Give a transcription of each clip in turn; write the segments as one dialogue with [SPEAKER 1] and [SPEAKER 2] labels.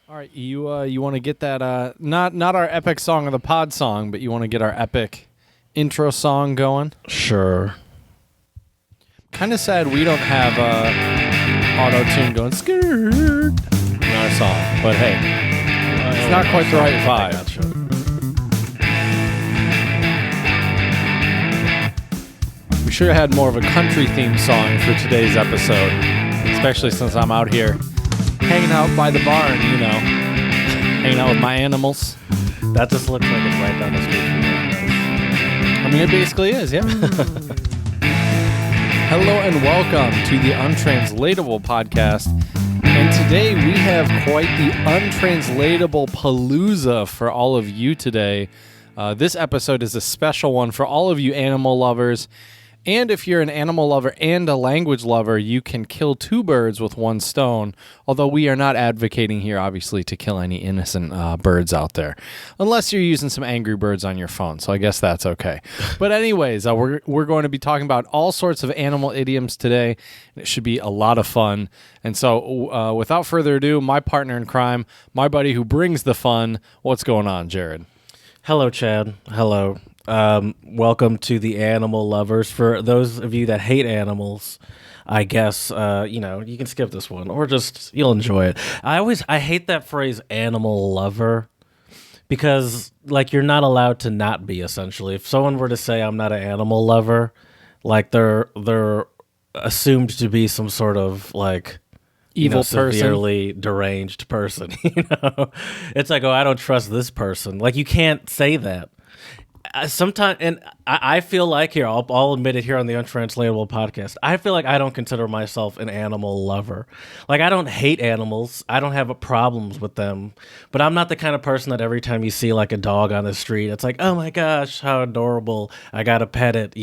[SPEAKER 1] All right, you want to get that not our epic song of the pod song, but you want to get our epic intro song going?
[SPEAKER 2] Sure.
[SPEAKER 1] Kind of sad we don't have auto-tune going skirt in our song, but hey, it's not quite the right vibe. We should have had more of a country theme song for today's episode, especially since I'm out here hanging out by the barn, hanging out with my animals.
[SPEAKER 2] That just looks like it's right down the street from you.
[SPEAKER 1] I mean, it basically is, yeah. Hello and welcome to the Untranslatable podcast. And today we have quite the untranslatable Palooza for all of you today. This episode is a special one for all of you animal lovers. And if you're an animal lover and a language lover, you can kill two birds with one stone, although we are not advocating here, obviously, to kill any innocent birds out there, unless you're using some Angry Birds on your phone, so I guess that's okay. But anyways, we're going to be talking about all sorts of animal idioms today, and it should be a lot of fun. And so without further ado, my partner in crime, my buddy who brings the fun, what's going on, Jared?
[SPEAKER 2] Hello, Chad. Hello. Welcome to the animal lovers. For those of you that hate animals, I guess, you can skip this one or just, you'll enjoy it. I hate that phrase animal lover because you're not allowed to not be, essentially. If someone were to say I'm not an animal lover, they're assumed to be some sort of
[SPEAKER 1] Evil person,
[SPEAKER 2] severely deranged person. It's like, oh, I don't trust this person. You can't say that. Sometimes, and I feel like here, I'll admit it here on the Untranslatable podcast, I feel like I don't consider myself an animal lover. I don't hate animals. I don't have problems with them. But I'm not the kind of person that every time you see a dog on the street, it's like, oh my gosh, how adorable. I got to pet it, I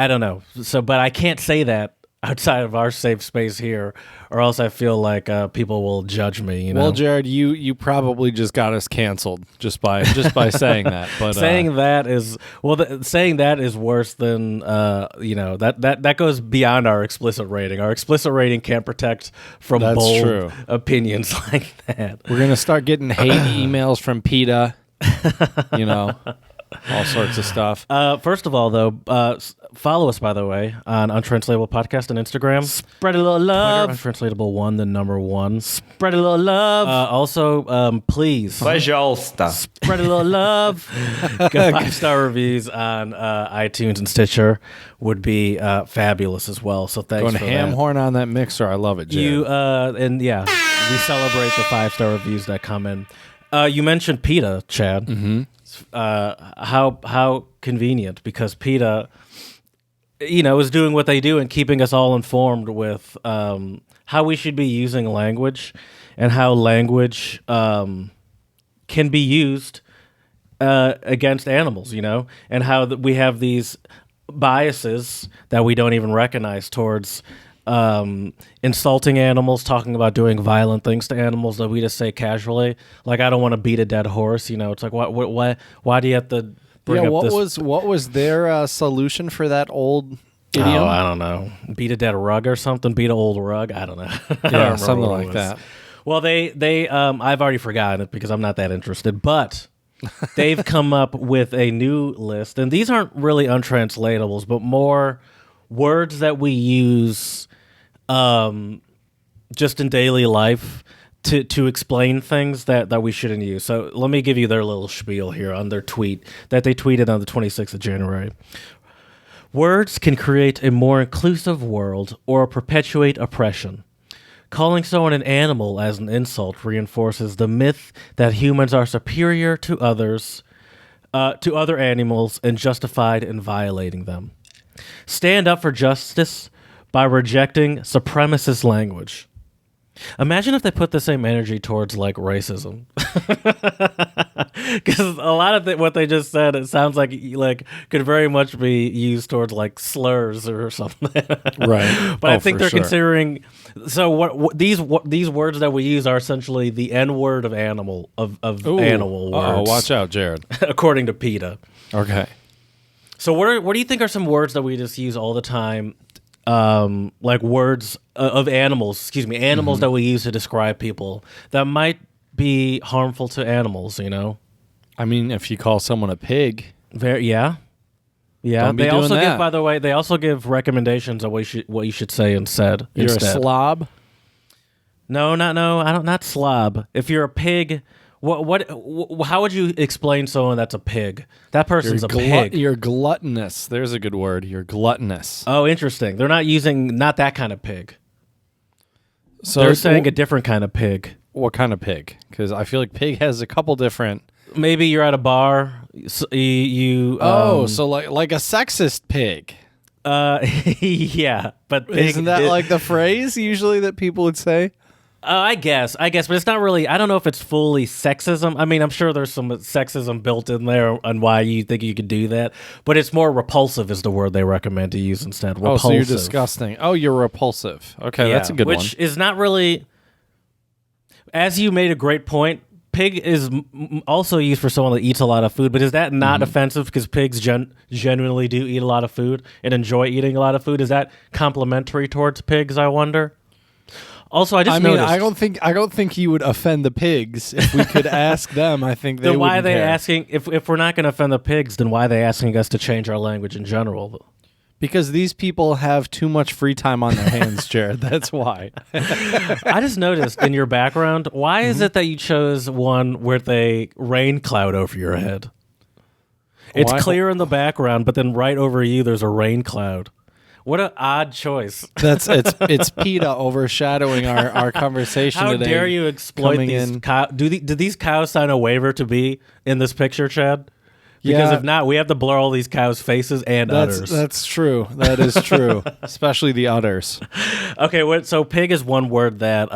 [SPEAKER 2] don't know. So, but I can't say that outside of our safe space here, or else I feel like people will judge me.
[SPEAKER 1] Well, Jared, you probably just got us canceled just by saying that. But
[SPEAKER 2] saying that is worse than that goes beyond our explicit rating. Our explicit rating can't protect from bold opinions like that.
[SPEAKER 1] We're gonna start getting hate emails from PETA. All sorts of stuff.
[SPEAKER 2] First of all, though, follow us, by the way, on Untranslatable Podcast on Instagram. Spread a little love. Untranslatable 1, the number 1. Spread a little love. Also, please.
[SPEAKER 3] Пожалуйста.
[SPEAKER 2] Spread a little love. Go 5-star reviews on iTunes and Stitcher would be fabulous as well. So thanks
[SPEAKER 1] for ham horn on that mixer. I love it, Jared.
[SPEAKER 2] We celebrate the 5-star reviews that come in. You mentioned PETA, Chad.
[SPEAKER 1] Mm-hmm.
[SPEAKER 2] How convenient, because PETA, is doing what they do and keeping us all informed with how we should be using language and how language can be used against animals, and how we have these biases that we don't even recognize towards insulting animals, talking about doing violent things to animals that we just say casually. I don't want to beat a dead horse. It's like, why do you have to bring up this?
[SPEAKER 1] What was their solution for that old idiom?
[SPEAKER 2] Oh, I don't know. Beat a dead rug or something? Beat an old rug? I don't know.
[SPEAKER 1] Yeah, something like that.
[SPEAKER 2] Well, they I've already forgotten it because I'm not that interested, but they've come up with a new list, and these aren't really untranslatables, but more words that we use just in daily life to explain things that we shouldn't use. So let me give you their little spiel here on their tweet that they tweeted on the 26th of January. Words can create a more inclusive world or perpetuate oppression. Calling someone an animal as an insult reinforces the myth that humans are superior to other animals and justified in violating them. Stand up for justice by rejecting supremacist language. Imagine if they put the same energy towards racism, because a lot of what they just said, it sounds like could very much be used towards slurs or something.
[SPEAKER 1] Right.
[SPEAKER 2] But I think they're considering. So what these words that we use are essentially the N word of animal animal words.
[SPEAKER 1] Oh, watch out, Jared.
[SPEAKER 2] According to PETA.
[SPEAKER 1] Okay.
[SPEAKER 2] So what do you think are some words that we just use all the time like words of animals. Excuse me, animals that we use to describe people that might be harmful to animals. You know.
[SPEAKER 1] I mean, if you call someone a pig,
[SPEAKER 2] Yeah.
[SPEAKER 1] Don't be
[SPEAKER 2] They
[SPEAKER 1] doing
[SPEAKER 2] also
[SPEAKER 1] that.
[SPEAKER 2] give, by the way, they also give recommendations on what you should say instead.
[SPEAKER 1] you're a slob.
[SPEAKER 2] No, not slob. If you're a pig, how would you explain someone that's a pig? That person's a pig.
[SPEAKER 1] You're gluttonous. There's a good word. You're gluttonous.
[SPEAKER 2] Oh, interesting. They're not using not that kind of pig.
[SPEAKER 1] So
[SPEAKER 2] They're saying a different kind of pig.
[SPEAKER 1] What kind of pig? Because I feel like pig has a couple different.
[SPEAKER 2] Maybe you're at a bar. You
[SPEAKER 1] So like a sexist pig.
[SPEAKER 2] yeah, but pig,
[SPEAKER 1] Isn't that like the phrase usually that people would say?
[SPEAKER 2] I guess, but it's not really. I don't know if it's fully sexism. I mean, I'm sure there's some sexism built in there on why you think you could do that, but it's more repulsive is the word they recommend to use instead. Repulsive.
[SPEAKER 1] Oh, so you're disgusting. Oh, you're repulsive. Okay, that's a good one.
[SPEAKER 2] Which is not really. As you made a great point, pig is also used for someone that eats a lot of food, but is that not offensive because pigs genuinely do eat a lot of food and enjoy eating a lot of food? Is that complimentary towards pigs, I wonder? Also, I noticed.
[SPEAKER 1] I don't think you would offend the pigs if we could ask them. I think they
[SPEAKER 2] then why are
[SPEAKER 1] wouldn't
[SPEAKER 2] they
[SPEAKER 1] care.
[SPEAKER 2] asking if we're not going to offend the pigs? Then why are they asking us to change our language in general?
[SPEAKER 1] Because these people have too much free time on their hands, Jared. That's why.
[SPEAKER 2] I just noticed in your background. Why is it that you chose one with a rain cloud over your head? It's
[SPEAKER 1] Why?
[SPEAKER 2] clear in the background, but then right over you, there's a rain cloud. What an odd choice.
[SPEAKER 1] It's PETA overshadowing our conversation
[SPEAKER 2] How
[SPEAKER 1] today.
[SPEAKER 2] dare you exploit these cows? Did these cows sign a waiver to be in this picture, Chad? Because if not, we have to blur all these cows' faces and udders.
[SPEAKER 1] That's true. That is true. Especially the udders.
[SPEAKER 2] Okay, so pig is one word that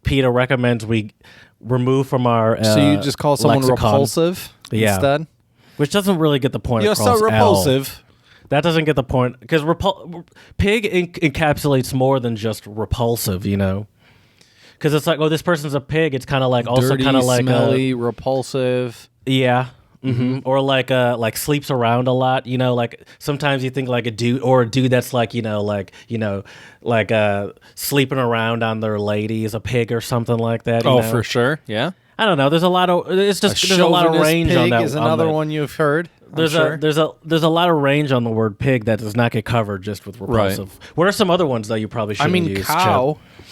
[SPEAKER 2] PETA recommends we remove from our
[SPEAKER 1] So you just call someone
[SPEAKER 2] lexicon.
[SPEAKER 1] repulsive instead?
[SPEAKER 2] Which doesn't really get the point
[SPEAKER 1] You're
[SPEAKER 2] across
[SPEAKER 1] so
[SPEAKER 2] at all.
[SPEAKER 1] repulsive.
[SPEAKER 2] That doesn't get the point because pig encapsulates more than just repulsive, you know. Because it's like, oh, this person's a pig. It's kind of like also
[SPEAKER 1] Dirty,
[SPEAKER 2] kind of like
[SPEAKER 1] smelly, repulsive.
[SPEAKER 2] yeah, or like sleeps around a lot. You know, like sometimes you think like a dude that's like sleeping around on their lady is a pig or something like that. You
[SPEAKER 1] Oh,
[SPEAKER 2] know?
[SPEAKER 1] for sure. Yeah.
[SPEAKER 2] I don't know. There's a lot of there's a lot of range on that.
[SPEAKER 1] Is another one you've heard.
[SPEAKER 2] There's a lot of range on the word pig that does not get covered just with repulsive.
[SPEAKER 1] Right.
[SPEAKER 2] What are some other ones that you probably shouldn't use?
[SPEAKER 1] cow.
[SPEAKER 2] Chad?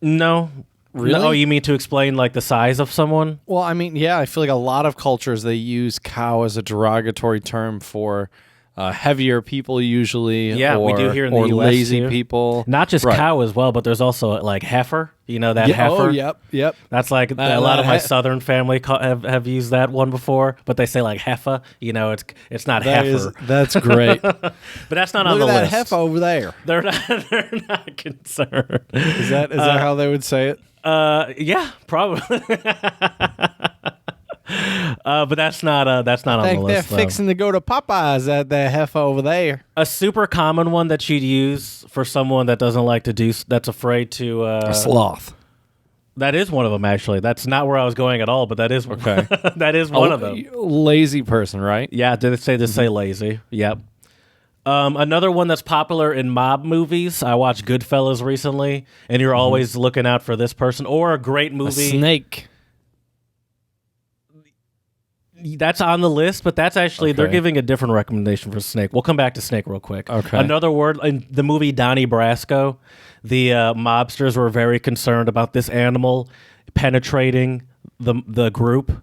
[SPEAKER 2] No.
[SPEAKER 1] Really?
[SPEAKER 2] No, you mean to explain like the size of someone?
[SPEAKER 1] Well, I mean, yeah, I feel like a lot of cultures they use cow as a derogatory term for heavier people usually.
[SPEAKER 2] Yeah, we do here in the
[SPEAKER 1] or
[SPEAKER 2] US
[SPEAKER 1] lazy
[SPEAKER 2] too.
[SPEAKER 1] people.
[SPEAKER 2] Not just
[SPEAKER 1] Right.
[SPEAKER 2] cow as well, but there's also like heifer. You know that
[SPEAKER 1] Yeah,
[SPEAKER 2] heifer?
[SPEAKER 1] Oh, yep.
[SPEAKER 2] That's like a lot of my southern family have used that one before, but they say like heifer. You know, it's not heifer.
[SPEAKER 1] That's great.
[SPEAKER 2] But that's not on
[SPEAKER 1] Look
[SPEAKER 2] the
[SPEAKER 1] at that
[SPEAKER 2] list.
[SPEAKER 1] heifer over there.
[SPEAKER 2] They're not concerned.
[SPEAKER 1] Is that how they would say it?
[SPEAKER 2] Yeah, probably. But that's not on the
[SPEAKER 1] I think
[SPEAKER 2] list.
[SPEAKER 1] they're
[SPEAKER 2] though.
[SPEAKER 1] fixing to go to Popeyes at that heifer over there.
[SPEAKER 2] A super common one that you'd use for someone that doesn't like to do, that's afraid to.
[SPEAKER 1] A sloth.
[SPEAKER 2] That is one of them, actually. That's not where I was going at all, but that is
[SPEAKER 1] Okay.
[SPEAKER 2] that is one of them.
[SPEAKER 1] Lazy person, right?
[SPEAKER 2] Yeah, did it say lazy? Yep. Another one that's popular in mob movies. I watched Goodfellas recently, and you're always looking out for this person or a great
[SPEAKER 1] A
[SPEAKER 2] movie.
[SPEAKER 1] snake.
[SPEAKER 2] That's on the list, but that's actually they're
[SPEAKER 1] Okay.
[SPEAKER 2] giving a different recommendation for snake. We'll come back to snake real quick.
[SPEAKER 1] Okay.
[SPEAKER 2] Another word in the movie Donnie Brasco, the mobsters were very concerned about this animal penetrating the group.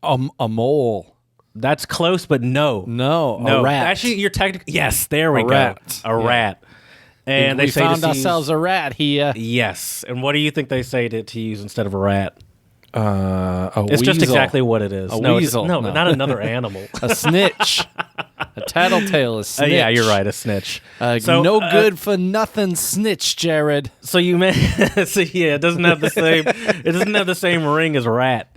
[SPEAKER 1] A mole.
[SPEAKER 2] That's close, but no,
[SPEAKER 1] No, a rat.
[SPEAKER 2] Actually, you're technically yes. There we
[SPEAKER 1] A
[SPEAKER 2] go.
[SPEAKER 1] rat.
[SPEAKER 2] A rat. And
[SPEAKER 1] we
[SPEAKER 2] they say
[SPEAKER 1] found
[SPEAKER 2] to
[SPEAKER 1] ourselves a rat here.
[SPEAKER 2] yes. And what do you think they say to use instead of a rat?
[SPEAKER 1] It's
[SPEAKER 2] Just exactly what it is.
[SPEAKER 1] A
[SPEAKER 2] no,
[SPEAKER 1] weasel.
[SPEAKER 2] No,
[SPEAKER 1] No.
[SPEAKER 2] not another animal.
[SPEAKER 1] a snitch. A tattletale, a snitch.
[SPEAKER 2] Yeah, you're right. A snitch. So,
[SPEAKER 1] no good for nothing snitch, Jared.
[SPEAKER 2] So you meant so yeah, it doesn't have the same it doesn't have the same ring as rat.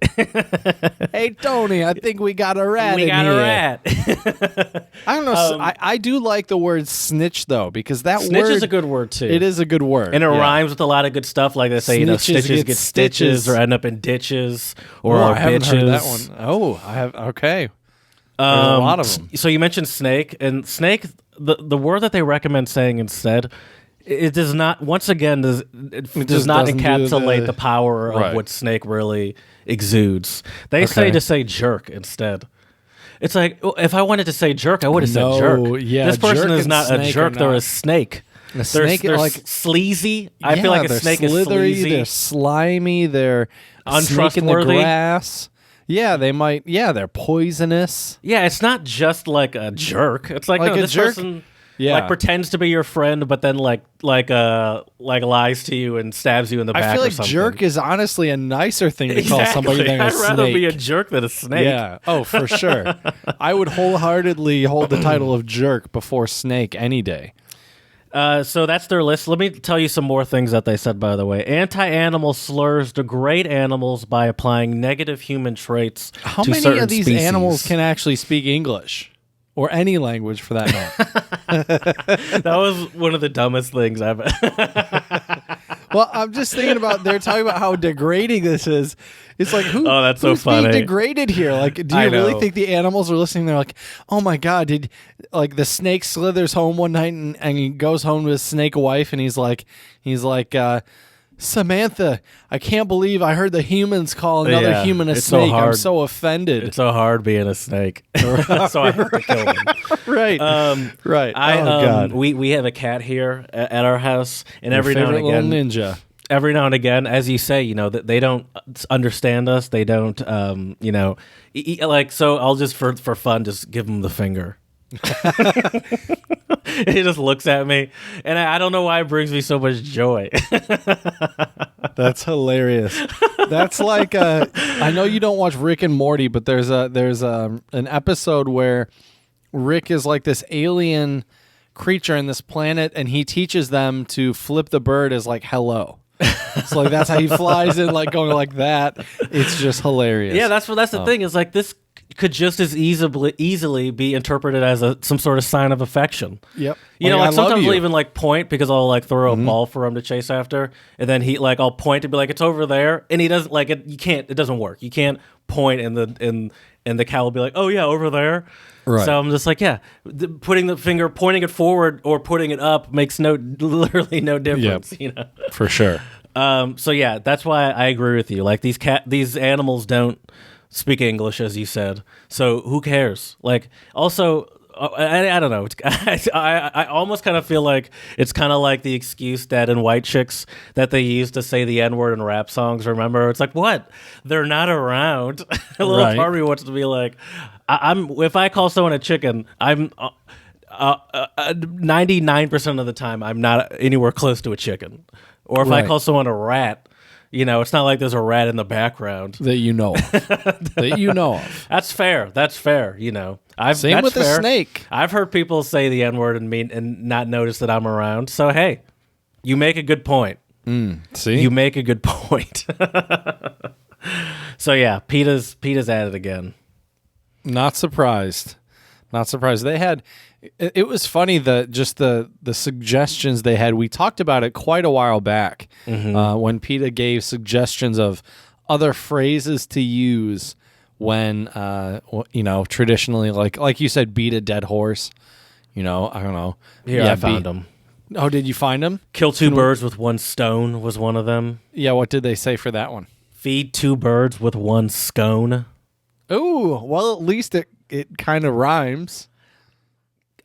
[SPEAKER 1] Hey, Tony, I think we got a rat
[SPEAKER 2] We
[SPEAKER 1] in
[SPEAKER 2] got
[SPEAKER 1] here.
[SPEAKER 2] a rat.
[SPEAKER 1] I don't know. I do like the word snitch, though, because that
[SPEAKER 2] Snitch
[SPEAKER 1] word
[SPEAKER 2] is a good word too.
[SPEAKER 1] It is a good word.
[SPEAKER 2] And it
[SPEAKER 1] yeah.
[SPEAKER 2] rhymes with a lot of good stuff, like they say,
[SPEAKER 1] Snitches
[SPEAKER 2] stitches
[SPEAKER 1] get
[SPEAKER 2] get stitches or end up in ditches or
[SPEAKER 1] Oh,
[SPEAKER 2] are
[SPEAKER 1] I haven't
[SPEAKER 2] bitches.
[SPEAKER 1] heard that one. Oh, I have. Okay. There's a lot of them.
[SPEAKER 2] So you mentioned snake, and snake, the word that they recommend saying instead, it does not. Once again, it does not encapsulate the power of what snake really exudes. They say to say jerk instead. It's like, if I wanted to say jerk, I would have said jerk.
[SPEAKER 1] Yeah,
[SPEAKER 2] this person
[SPEAKER 1] jerk
[SPEAKER 2] is not a jerk; they're a snake.
[SPEAKER 1] A snake,
[SPEAKER 2] they're
[SPEAKER 1] like
[SPEAKER 2] sleazy. I feel like a snake
[SPEAKER 1] slithery,
[SPEAKER 2] is sleazy.
[SPEAKER 1] They're slimy. They're snake in the grass. Yeah, they might. Yeah, they're poisonous.
[SPEAKER 2] Yeah, it's not just like a jerk. It's like, no, this
[SPEAKER 1] jerk?
[SPEAKER 2] person
[SPEAKER 1] Yeah.
[SPEAKER 2] pretends to be your friend, but then like lies to you and stabs you in the back.
[SPEAKER 1] I feel like
[SPEAKER 2] or something.
[SPEAKER 1] jerk is honestly a nicer thing to call somebody than a snake.
[SPEAKER 2] I'd rather be a jerk than a snake.
[SPEAKER 1] Yeah. Oh, for sure. I would wholeheartedly hold the title of jerk before snake any day.
[SPEAKER 2] So that's their list. Let me tell you some more things that they said, by the way. Anti-animal slurs degrade animals by applying negative human traits to certain species. How many of these
[SPEAKER 1] animals can actually speak English? Or any language for that matter.
[SPEAKER 2] That was one of the dumbest things I've
[SPEAKER 1] Well, I'm just thinking about, they're talking about how degrading this is. It's like,
[SPEAKER 2] that's so
[SPEAKER 1] who's
[SPEAKER 2] funny.
[SPEAKER 1] being degraded here? Like, do you really think the animals are listening? They're like, oh my God, the snake slithers home one night and he goes home to his snake wife and he's like, Samantha, I can't believe I heard the humans call another human a snake. I'm so offended.
[SPEAKER 2] It's so hard being a snake. So I have to kill them.
[SPEAKER 1] Right. Right.
[SPEAKER 2] God. We have a cat here at our house, and every now and again,
[SPEAKER 1] ninja.
[SPEAKER 2] Every now and again, as you say, they don't understand us. They don't, so I'll just for fun just give them the finger. He just looks at me, and I don't know why it brings me so much joy.
[SPEAKER 1] That's hilarious. That's like I know you don't watch Rick and Morty, but there's an episode where Rick is like this alien creature in this planet, and he teaches them to flip the bird as like hello. So like that's how he flies in, like going like that. It's just hilarious.
[SPEAKER 2] Yeah, that's the thing. Is like this could just as easily be interpreted as some sort of sign of affection.
[SPEAKER 1] Yep.
[SPEAKER 2] Sometimes I'll even like point because I'll like throw a ball for him to chase after, and then I'll point to be like, it's over there, and he doesn't like it. It doesn't work. You can't point and the cow will be like, oh yeah, over there. Right. So I'm just like, yeah, putting the finger, pointing it forward or putting it up makes literally no difference. Yep.
[SPEAKER 1] For sure.
[SPEAKER 2] So yeah, that's why I agree with you. Like these animals don't speak English, as you said. So who cares? Like, also, I don't know. I almost kind of feel like it's kind of like the excuse that in White Chicks that they use to say the N-word in rap songs. Remember? It's like, what? They're not around. A little part of me wants to be like, if I call someone a chicken, I'm 99% of the time I'm not anywhere close to a chicken. Or if I call someone a rat, it's not like there's a rat in the background
[SPEAKER 1] that you know of. That you know of.
[SPEAKER 2] That's fair. That's fair.
[SPEAKER 1] Same with the snake.
[SPEAKER 2] I've heard people say the N-word and not notice that I'm around. So hey, you make a good point.
[SPEAKER 1] See,
[SPEAKER 2] you make a good point. So yeah, PETA's at it again.
[SPEAKER 1] Not surprised. They had. It was funny the suggestions they had. We talked about it quite a while back when PETA gave suggestions of other phrases to use when traditionally like you said, beat a dead horse. I don't know.
[SPEAKER 2] I found them.
[SPEAKER 1] Oh, did you find them?
[SPEAKER 2] Kill two birds with one stone was one of them.
[SPEAKER 1] Yeah, what did they say for that one?
[SPEAKER 2] Feed two birds with one scone.
[SPEAKER 1] Oh, well, at least it kind of rhymes.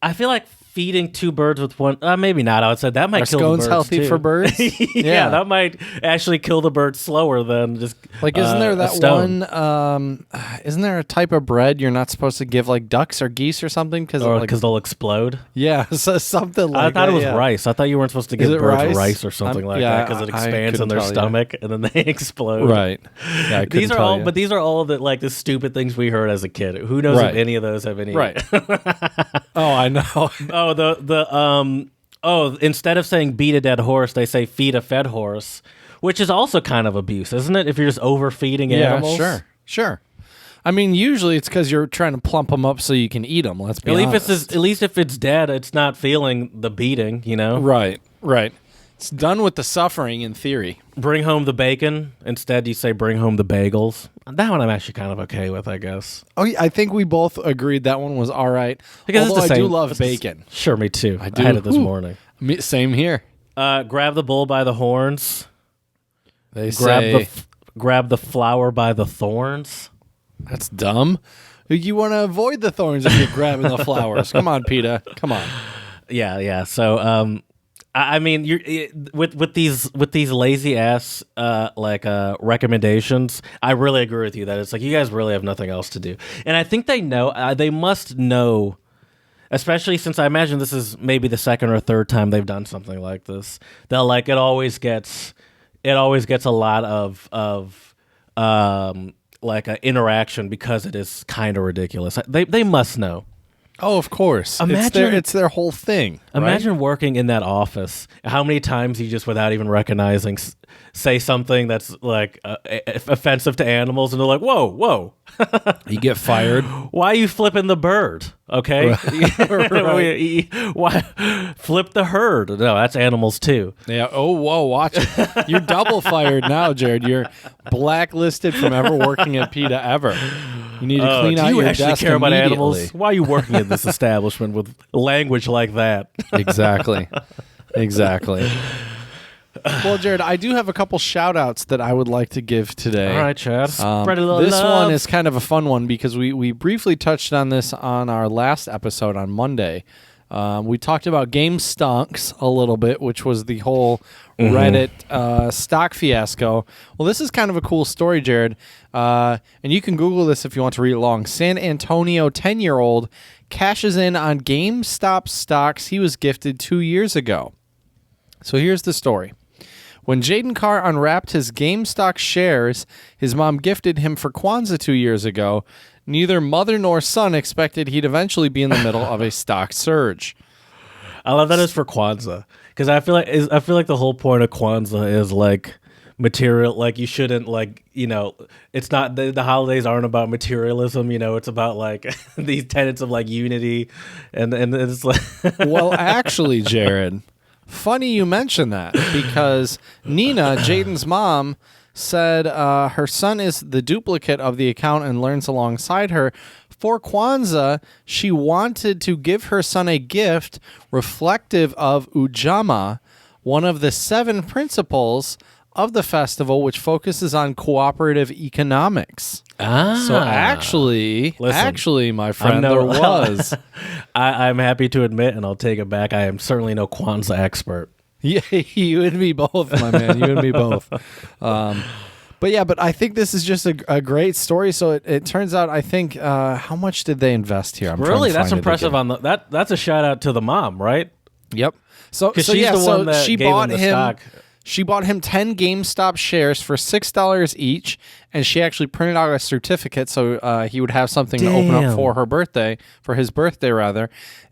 [SPEAKER 2] I feel like feeding two birds with one, maybe not. I would say that might kill the birds. Are scones
[SPEAKER 1] healthy for birds?
[SPEAKER 2] Yeah, that might actually kill the birds slower than just
[SPEAKER 1] like. Isn't there that one? Isn't there a type of bread you're not supposed to give like ducks or geese or something because
[SPEAKER 2] they'll explode?
[SPEAKER 1] Yeah, so something like that.
[SPEAKER 2] I thought it was rice. I thought you weren't supposed to give birds rice or something like that because it expands in their stomach and then they explode.
[SPEAKER 1] Right. Yeah,
[SPEAKER 2] these are all the stupid things we heard as a kid. Who knows if any of those have any?
[SPEAKER 1] Right. Oh, I know.
[SPEAKER 2] Instead of saying beat a dead horse, they say feed a fed horse, which is also kind of abuse, isn't it? If you're just overfeeding animals.
[SPEAKER 1] Yeah, sure. I mean, usually it's because you're trying to plump them up so you can eat them. Let's be honest.
[SPEAKER 2] At least if it's dead, it's not feeling the beating,
[SPEAKER 1] Right. It's done with the suffering in theory.
[SPEAKER 2] Bring home the bacon. Instead, you say bring home the bagels. That one I'm actually kind of okay with, I guess.
[SPEAKER 1] Oh, yeah, I think we both agreed that one was all right.
[SPEAKER 2] Because
[SPEAKER 1] Although
[SPEAKER 2] it's the
[SPEAKER 1] I do
[SPEAKER 2] same-
[SPEAKER 1] love
[SPEAKER 2] it's the-
[SPEAKER 1] bacon.
[SPEAKER 2] Sure, me too. I
[SPEAKER 1] do.
[SPEAKER 2] had it this
[SPEAKER 1] Ooh.
[SPEAKER 2] morning.
[SPEAKER 1] Same here.
[SPEAKER 2] Grab the bull by the horns.
[SPEAKER 1] They
[SPEAKER 2] Grab
[SPEAKER 1] say
[SPEAKER 2] grab the flower by the thorns.
[SPEAKER 1] that's dumb. You want to avoid the thorns if you're grabbing the flowers. Come on, PETA. Come on.
[SPEAKER 2] Yeah. So, I mean, with these lazy ass recommendations. I really agree with you that it's like you guys really have nothing else to do, and I think they know. They must know, especially since I imagine this is maybe the second or third time they've done something like this. They'll like it always gets a lot of interaction because it is kind of ridiculous. They must know.
[SPEAKER 1] Oh, of course.
[SPEAKER 2] Imagine-
[SPEAKER 1] it's their whole thing.
[SPEAKER 2] Imagine working in that office. How many times you just, without even recognizing, say something that's like offensive to animals, and they're like, "Whoa,
[SPEAKER 1] You get fired.
[SPEAKER 2] why are you flipping the bird?" Okay,
[SPEAKER 1] Right.
[SPEAKER 2] Why flip the herd? No, that's animals too.
[SPEAKER 1] Yeah. Oh, whoa, watch it. You're double fired now, Jared. You're blacklisted from ever working at PETA ever. You need to clean
[SPEAKER 2] do
[SPEAKER 1] out
[SPEAKER 2] you
[SPEAKER 1] your
[SPEAKER 2] actually
[SPEAKER 1] desk
[SPEAKER 2] care about
[SPEAKER 1] immediately.
[SPEAKER 2] animals? Why are you working at this establishment with language like that?
[SPEAKER 1] Exactly. Well, Jared, I do have a couple shout outs that I would like to give today.
[SPEAKER 2] All right, Chad. Spread a little
[SPEAKER 1] This
[SPEAKER 2] love.
[SPEAKER 1] one is kind of a fun one because we briefly touched on this on our last episode on Monday. We talked about game stonks a little bit, which was the whole Reddit stock fiasco. Well, this is kind of a cool story, Jared. And you can Google this if you want to read along. San Antonio 10-year-old cashes in on GameStop stocks he was gifted 2 years ago. So here's the story. When Jaden Carr unwrapped his GameStop shares his mom gifted him for Kwanzaa 2 years ago, neither mother nor son expected he'd eventually be in the middle of a stock surge.
[SPEAKER 2] I love that it's for Kwanzaa because I feel like the whole point of Kwanzaa is like material. Like you shouldn't it's not the holidays aren't about materialism. It's about like these tenets of like unity, and it's like
[SPEAKER 1] Well, actually, Jared, funny you mention that because Nina, Jaden's mom, said her son is the duplicate of the account and learns alongside her. For Kwanzaa, she wanted to give her son a gift reflective of Ujamaa, one of the 7 principles of the festival, which focuses on cooperative economics. So actually, my friend, there was.
[SPEAKER 2] I'm happy to admit, and I'll take it back, I am certainly no Kwanzaa expert.
[SPEAKER 1] Yeah, you and me both, my man. You and me both. But I think this is just a great story. So it turns out, I think, how much did they invest here?
[SPEAKER 2] Really, that's impressive. That's a shout out to the mom, right?
[SPEAKER 1] Yep. So
[SPEAKER 2] she's the one that
[SPEAKER 1] she
[SPEAKER 2] gave
[SPEAKER 1] bought
[SPEAKER 2] him the
[SPEAKER 1] him.
[SPEAKER 2] stock.
[SPEAKER 1] She bought him 10 GameStop shares for $6 each, and she actually printed out a certificate so he would have something to open up for his birthday rather.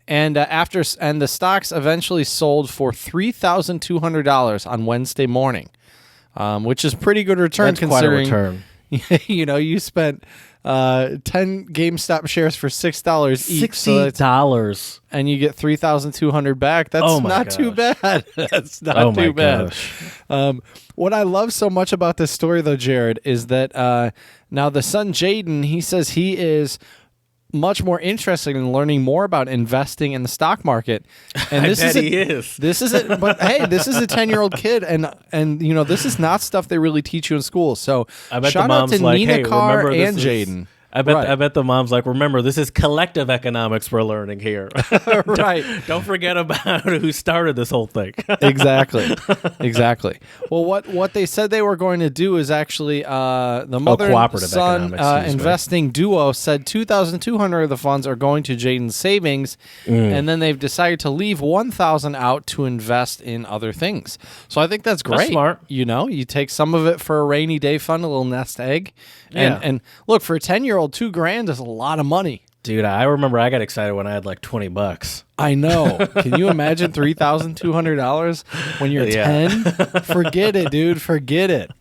[SPEAKER 1] And the stocks eventually sold for $3,200 on Wednesday morning, which is pretty good return
[SPEAKER 2] That's quite a
[SPEAKER 1] considering
[SPEAKER 2] return.
[SPEAKER 1] you spent 10 GameStop shares for $6 each.
[SPEAKER 2] $60.
[SPEAKER 1] And you get 3,200 back. That's not too bad. That's not too bad. What I love so much about this story, though, Jared, is that now the son Jaden, he says he is much more interested in learning more about investing in the stock market. And this is This is it. But hey, this is a 10-year-old kid, and this is not stuff they really teach you in school. So
[SPEAKER 2] I bet
[SPEAKER 1] shout
[SPEAKER 2] the
[SPEAKER 1] out
[SPEAKER 2] mom's
[SPEAKER 1] to
[SPEAKER 2] like,
[SPEAKER 1] Nina
[SPEAKER 2] hey,
[SPEAKER 1] Carr
[SPEAKER 2] remember
[SPEAKER 1] and Jaden.
[SPEAKER 2] I bet the mom's like, remember, this is collective economics we're learning here.
[SPEAKER 1] Right.
[SPEAKER 2] Don't forget about who started this whole thing.
[SPEAKER 1] Exactly. Well, what they said they were going to do is actually the mother and
[SPEAKER 2] cooperative
[SPEAKER 1] son
[SPEAKER 2] economics,
[SPEAKER 1] investing duo said 2,200 of the funds are going to Jaden's savings, and then they've decided to leave 1,000 out to invest in other things. So I think that's great.
[SPEAKER 2] That's smart.
[SPEAKER 1] You take some of it for a rainy day fund, a little nest egg, and look, for a 10-year-old, $2,000 is a lot of money.
[SPEAKER 2] Dude, I remember I got excited when I had like $20.
[SPEAKER 1] I know. Can you imagine $3,200 when you're 10? Forget it, dude. Forget it.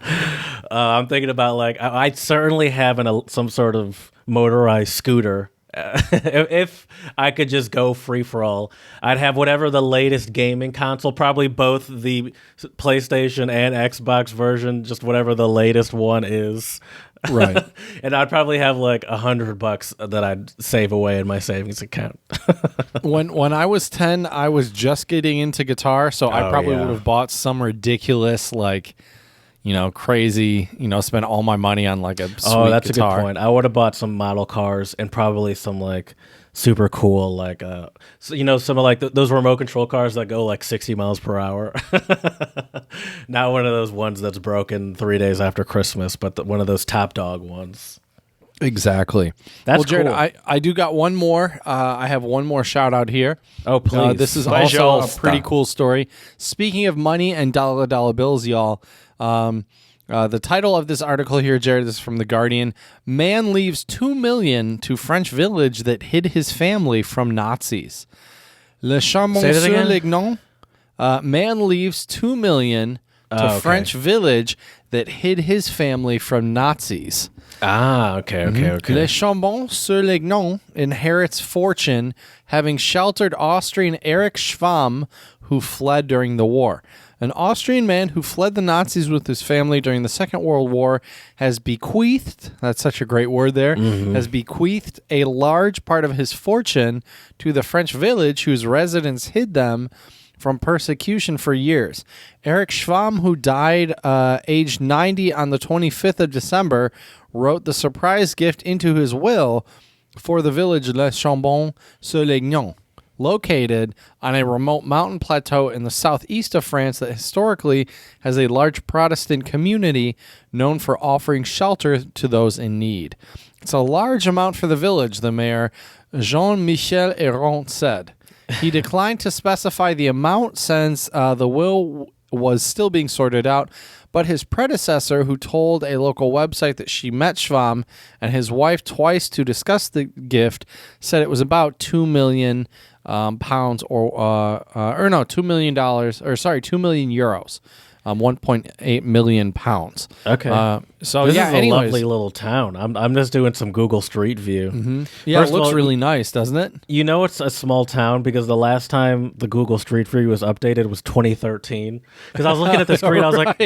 [SPEAKER 2] I'm thinking about like I certainly have some sort of motorized scooter If I could just go free for all, I'd have whatever the latest gaming console, probably both the PlayStation and Xbox version, just whatever the latest one is.
[SPEAKER 1] Right.
[SPEAKER 2] And I'd probably have like $100 that I'd save away in my savings account.
[SPEAKER 1] When I was 10, I was just getting into guitar, so I probably would have bought some ridiculous, like, crazy, spent all my money on like a sweet guitar.
[SPEAKER 2] Oh, that's a good point. I would have bought some model cars and probably some like super cool, like, some of like those remote control cars that go like 60 miles per hour. Not one of those ones that's broken 3 days after Christmas, but one of those top dog ones.
[SPEAKER 1] Exactly.
[SPEAKER 2] That's
[SPEAKER 1] Jared,
[SPEAKER 2] cool.
[SPEAKER 1] I do got one more. I have one more shout out here.
[SPEAKER 2] Oh, please.
[SPEAKER 1] This is also a pretty cool story. Speaking of money and dollar bills, y'all, the title of this article here, Jared, this is from The Guardian. Man leaves $2 million to French village that hid his family from Nazis. Le Chambon-sur-Lignon. Man leaves $2 million to French village that hid his family from Nazis.
[SPEAKER 2] Okay.
[SPEAKER 1] Le Chambon-sur-Lignon inherits fortune, having sheltered Austrian Erich Schwamm, who fled during the war. An Austrian man who fled the Nazis with his family during the Second World War has bequeathed, that's such a great word there, has bequeathed a large part of his fortune to the French village whose residents hid them from persecution for years. Erich Schwamm, who died aged 90 on the 25th of December, wrote the surprise gift into his will for the village Le Chambon-sur-Lignon, located on a remote mountain plateau in the southeast of France that historically has a large Protestant community known for offering shelter to those in need. It's a large amount for the village, the mayor, Jean-Michel Héron, said. He declined to specify the amount since the will was still being sorted out, but his predecessor, who told a local website that she met Schwamm and his wife twice to discuss the gift, said it was about $2 million pounds $2 million, or sorry, 2 million euros. 1.8 million pounds.
[SPEAKER 2] Okay.
[SPEAKER 1] So
[SPEAKER 2] this
[SPEAKER 1] yeah,
[SPEAKER 2] is a
[SPEAKER 1] anyways.
[SPEAKER 2] lovely little town. I'm just doing some Google Street View.
[SPEAKER 1] Mm-hmm. Yeah,
[SPEAKER 2] First
[SPEAKER 1] it looks
[SPEAKER 2] of all,
[SPEAKER 1] really nice, doesn't it?
[SPEAKER 2] You know it's a small town because the last time the Google Street View was updated was 2013. Because I was looking at the screen, I was like,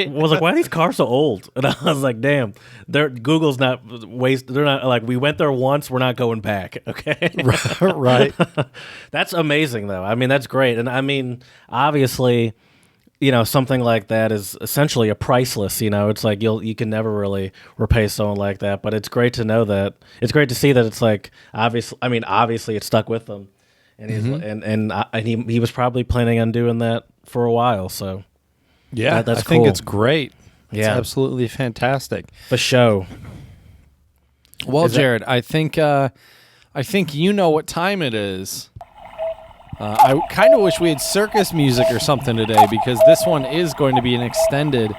[SPEAKER 2] why are these cars so old? And I was like, damn, Google's not waste. They're not like, we went there once, we're not going back. Okay,
[SPEAKER 1] Right.
[SPEAKER 2] That's amazing though. I mean, that's great, and I mean, obviously, something like that is essentially a priceless. It's like you can never really repay someone like that. But it's great to know that. It's great to see that it's like obviously it stuck with them, and he's and he was probably planning on doing that for a while. So
[SPEAKER 1] yeah,
[SPEAKER 2] that's
[SPEAKER 1] I
[SPEAKER 2] cool.
[SPEAKER 1] think it's great. It's
[SPEAKER 2] Yeah,
[SPEAKER 1] absolutely fantastic.
[SPEAKER 2] for show.
[SPEAKER 1] Well, Jared, I think you know what time it is. I kind of wish we had circus music or something today, because this one is going to be an extended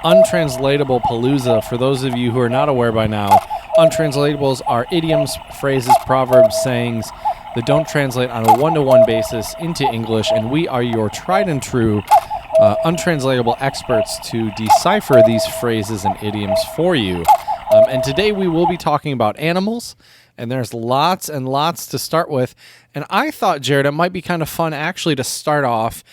[SPEAKER 1] Untranslatable Palooza. For those of you who are not aware by now, Untranslatables are idioms, phrases, proverbs, sayings that don't translate on a one-to-one basis into English, and we are your tried and true untranslatable experts to decipher these phrases and idioms for you. And today we will be talking about animals, and there's lots and lots to start with. And I thought, Jared, it might be kind of fun actually to start off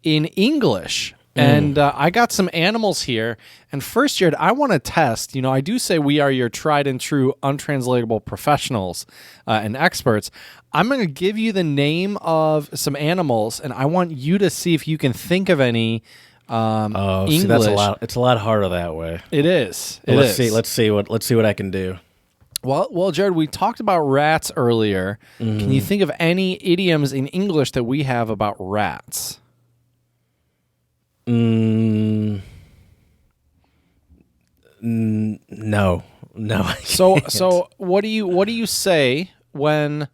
[SPEAKER 1] in English. And I got some animals here. And first, Jared, I want to test. I do say we are your tried and true untranslatable professionals and experts. I'm going to give you the name of some animals, and I want you to see if you can think of any English.
[SPEAKER 2] See, that's a lot. It's a lot harder that way.
[SPEAKER 1] It is.
[SPEAKER 2] Let's see what I can do.
[SPEAKER 1] Well, Jared, we talked about rats earlier. Can you think of any idioms in English that we have about rats?
[SPEAKER 2] No.
[SPEAKER 1] So what do you say when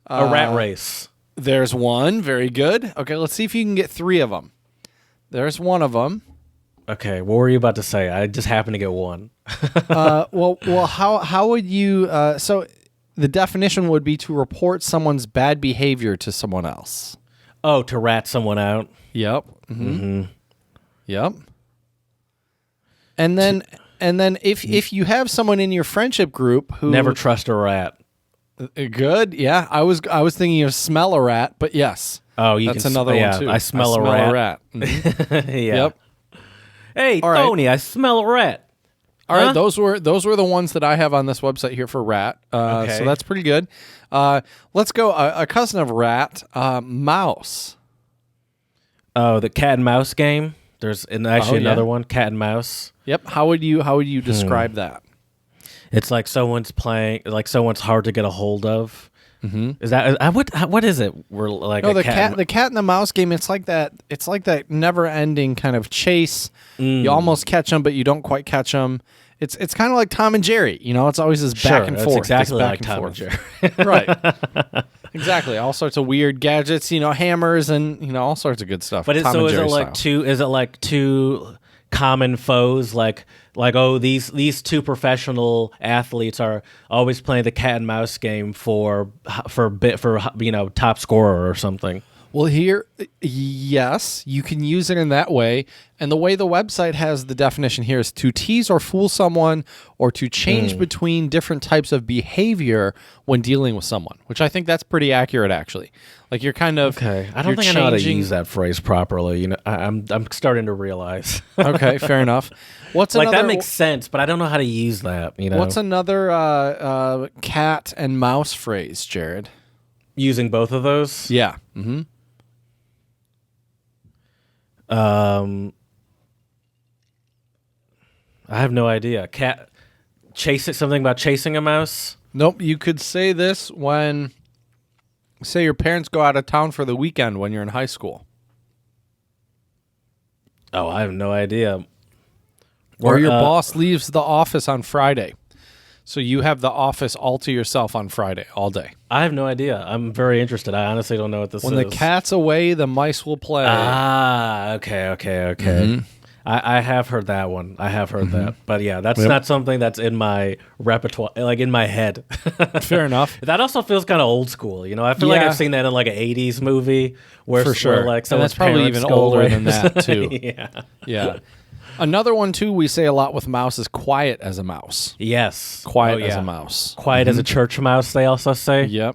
[SPEAKER 2] A rat race.
[SPEAKER 1] There's one. Very good. Okay, let's see if you can get three of them. There's one of them.
[SPEAKER 2] Okay, what were you about to say? I just happened to get one.
[SPEAKER 1] Well, how would you? So the definition would be to report someone's bad behavior to someone else.
[SPEAKER 2] Oh, to rat someone out.
[SPEAKER 1] Yep. Yep. And then if you have someone in your friendship group who
[SPEAKER 2] Never trust a rat.
[SPEAKER 1] Good. Yeah, I was thinking of smell a rat, but yes.
[SPEAKER 2] Oh,
[SPEAKER 1] That's another one too.
[SPEAKER 2] I smell a rat.
[SPEAKER 1] Mhm.
[SPEAKER 2] Yeah.
[SPEAKER 1] Yep.
[SPEAKER 2] Hey,
[SPEAKER 1] All right.
[SPEAKER 2] Tony, I smell a rat.
[SPEAKER 1] All
[SPEAKER 2] Huh?
[SPEAKER 1] right, those were the ones that I have on this website here for rat.
[SPEAKER 2] Okay.
[SPEAKER 1] So that's pretty good. Let's go. A cousin of rat, mouse.
[SPEAKER 2] Oh, the cat and mouse game. There's actually
[SPEAKER 1] yeah.
[SPEAKER 2] another one, cat and mouse.
[SPEAKER 1] Yep. How would you describe that?
[SPEAKER 2] It's like someone's playing, like someone's hard to get a hold of. Mm-hmm. Is that what is it? We're like
[SPEAKER 1] No,
[SPEAKER 2] a
[SPEAKER 1] the cat and the mouse game. It's like that never ending kind of chase. You almost catch them, but you don't quite catch them. It's kind of like Tom and Jerry. It's always this back and
[SPEAKER 2] that's
[SPEAKER 1] forth.
[SPEAKER 2] exactly
[SPEAKER 1] this back
[SPEAKER 2] like
[SPEAKER 1] and
[SPEAKER 2] Tom
[SPEAKER 1] forth.
[SPEAKER 2] and Jerry.
[SPEAKER 1] Right. Exactly. All sorts of weird gadgets. Hammers and all sorts of good stuff.
[SPEAKER 2] But
[SPEAKER 1] Tom and
[SPEAKER 2] is
[SPEAKER 1] Jerry
[SPEAKER 2] it like
[SPEAKER 1] style.
[SPEAKER 2] two? Is it like two common foes? Like oh, these two professional athletes are always playing the cat and mouse game for top scorer or something.
[SPEAKER 1] Well, here, yes, you can use it in that way. And the way the website has the definition here is to tease or fool someone or to change between different types of behavior when dealing with someone, which I think that's pretty accurate, actually. Like you're kind of
[SPEAKER 2] Okay, I don't think I know how to use that phrase properly. I'm starting to realize.
[SPEAKER 1] Okay, fair enough. What's
[SPEAKER 2] like
[SPEAKER 1] another,
[SPEAKER 2] that makes sense, but I don't know how to use that.
[SPEAKER 1] What's another cat and mouse phrase, Jared?
[SPEAKER 2] Using both of those?
[SPEAKER 1] Yeah. Mm-hmm.
[SPEAKER 2] I have no idea. Something about chasing a mouse?
[SPEAKER 1] Nope. You could say this when, say, your parents go out of town for the weekend when you're in high school.
[SPEAKER 2] Oh, I have no idea.
[SPEAKER 1] Or your boss leaves the office on Friday. So you have the office all to yourself on Friday, all day.
[SPEAKER 2] I have no idea. I'm very interested. I honestly don't know what this is.
[SPEAKER 1] When the cat's away, the mice will play.
[SPEAKER 2] Okay.
[SPEAKER 1] Mm-hmm.
[SPEAKER 2] I have heard that one. I have heard that. But yeah, that's not something that's in my repertoire, like in my head.
[SPEAKER 1] Fair enough.
[SPEAKER 2] That also feels kind of old school. I feel like I've seen that in like an 80s movie where,
[SPEAKER 1] For sure.
[SPEAKER 2] where like
[SPEAKER 1] And that's
[SPEAKER 2] someone's
[SPEAKER 1] probably
[SPEAKER 2] parents
[SPEAKER 1] even
[SPEAKER 2] go
[SPEAKER 1] older
[SPEAKER 2] away.
[SPEAKER 1] than that, too.
[SPEAKER 2] Yeah.
[SPEAKER 1] Yeah. Another one, too, we say a lot with mouse is quiet as a mouse.
[SPEAKER 2] Yes.
[SPEAKER 1] Quiet as a mouse.
[SPEAKER 2] Quiet as a church mouse, they also say.
[SPEAKER 1] Yep.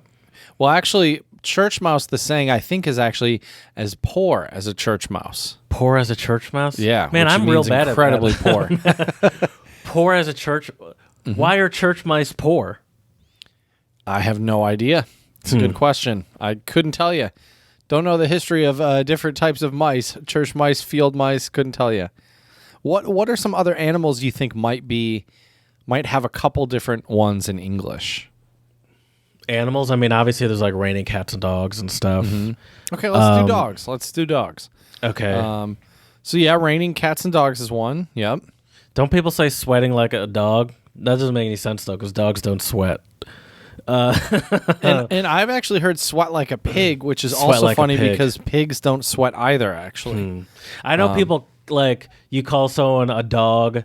[SPEAKER 1] Well, actually, church mouse, the saying, I think, is actually as poor as a church mouse.
[SPEAKER 2] Poor as a church mouse?
[SPEAKER 1] Yeah.
[SPEAKER 2] Man,
[SPEAKER 1] which
[SPEAKER 2] I'm
[SPEAKER 1] means
[SPEAKER 2] real bad
[SPEAKER 1] incredibly
[SPEAKER 2] at that.
[SPEAKER 1] poor.
[SPEAKER 2] Poor as a church. Why are church mice poor?
[SPEAKER 1] I have no idea. It's a good question. I couldn't tell you. Don't know the history of different types of mice. Church mice, field mice, couldn't tell you. What are some other animals you think might have a couple different ones in English?
[SPEAKER 2] Animals? I mean, obviously there's like raining cats and dogs and stuff.
[SPEAKER 1] Okay, let's do dogs.
[SPEAKER 2] Okay.
[SPEAKER 1] So yeah, raining cats and dogs is one. Yep.
[SPEAKER 2] Don't people say sweating like a dog? That doesn't make any sense though, because dogs don't sweat.
[SPEAKER 1] And I've actually heard sweat like a pig, which is
[SPEAKER 2] Sweat
[SPEAKER 1] also
[SPEAKER 2] like a
[SPEAKER 1] funny
[SPEAKER 2] pig.
[SPEAKER 1] because pigs don't sweat either, actually.
[SPEAKER 2] I know people like you call someone a dog.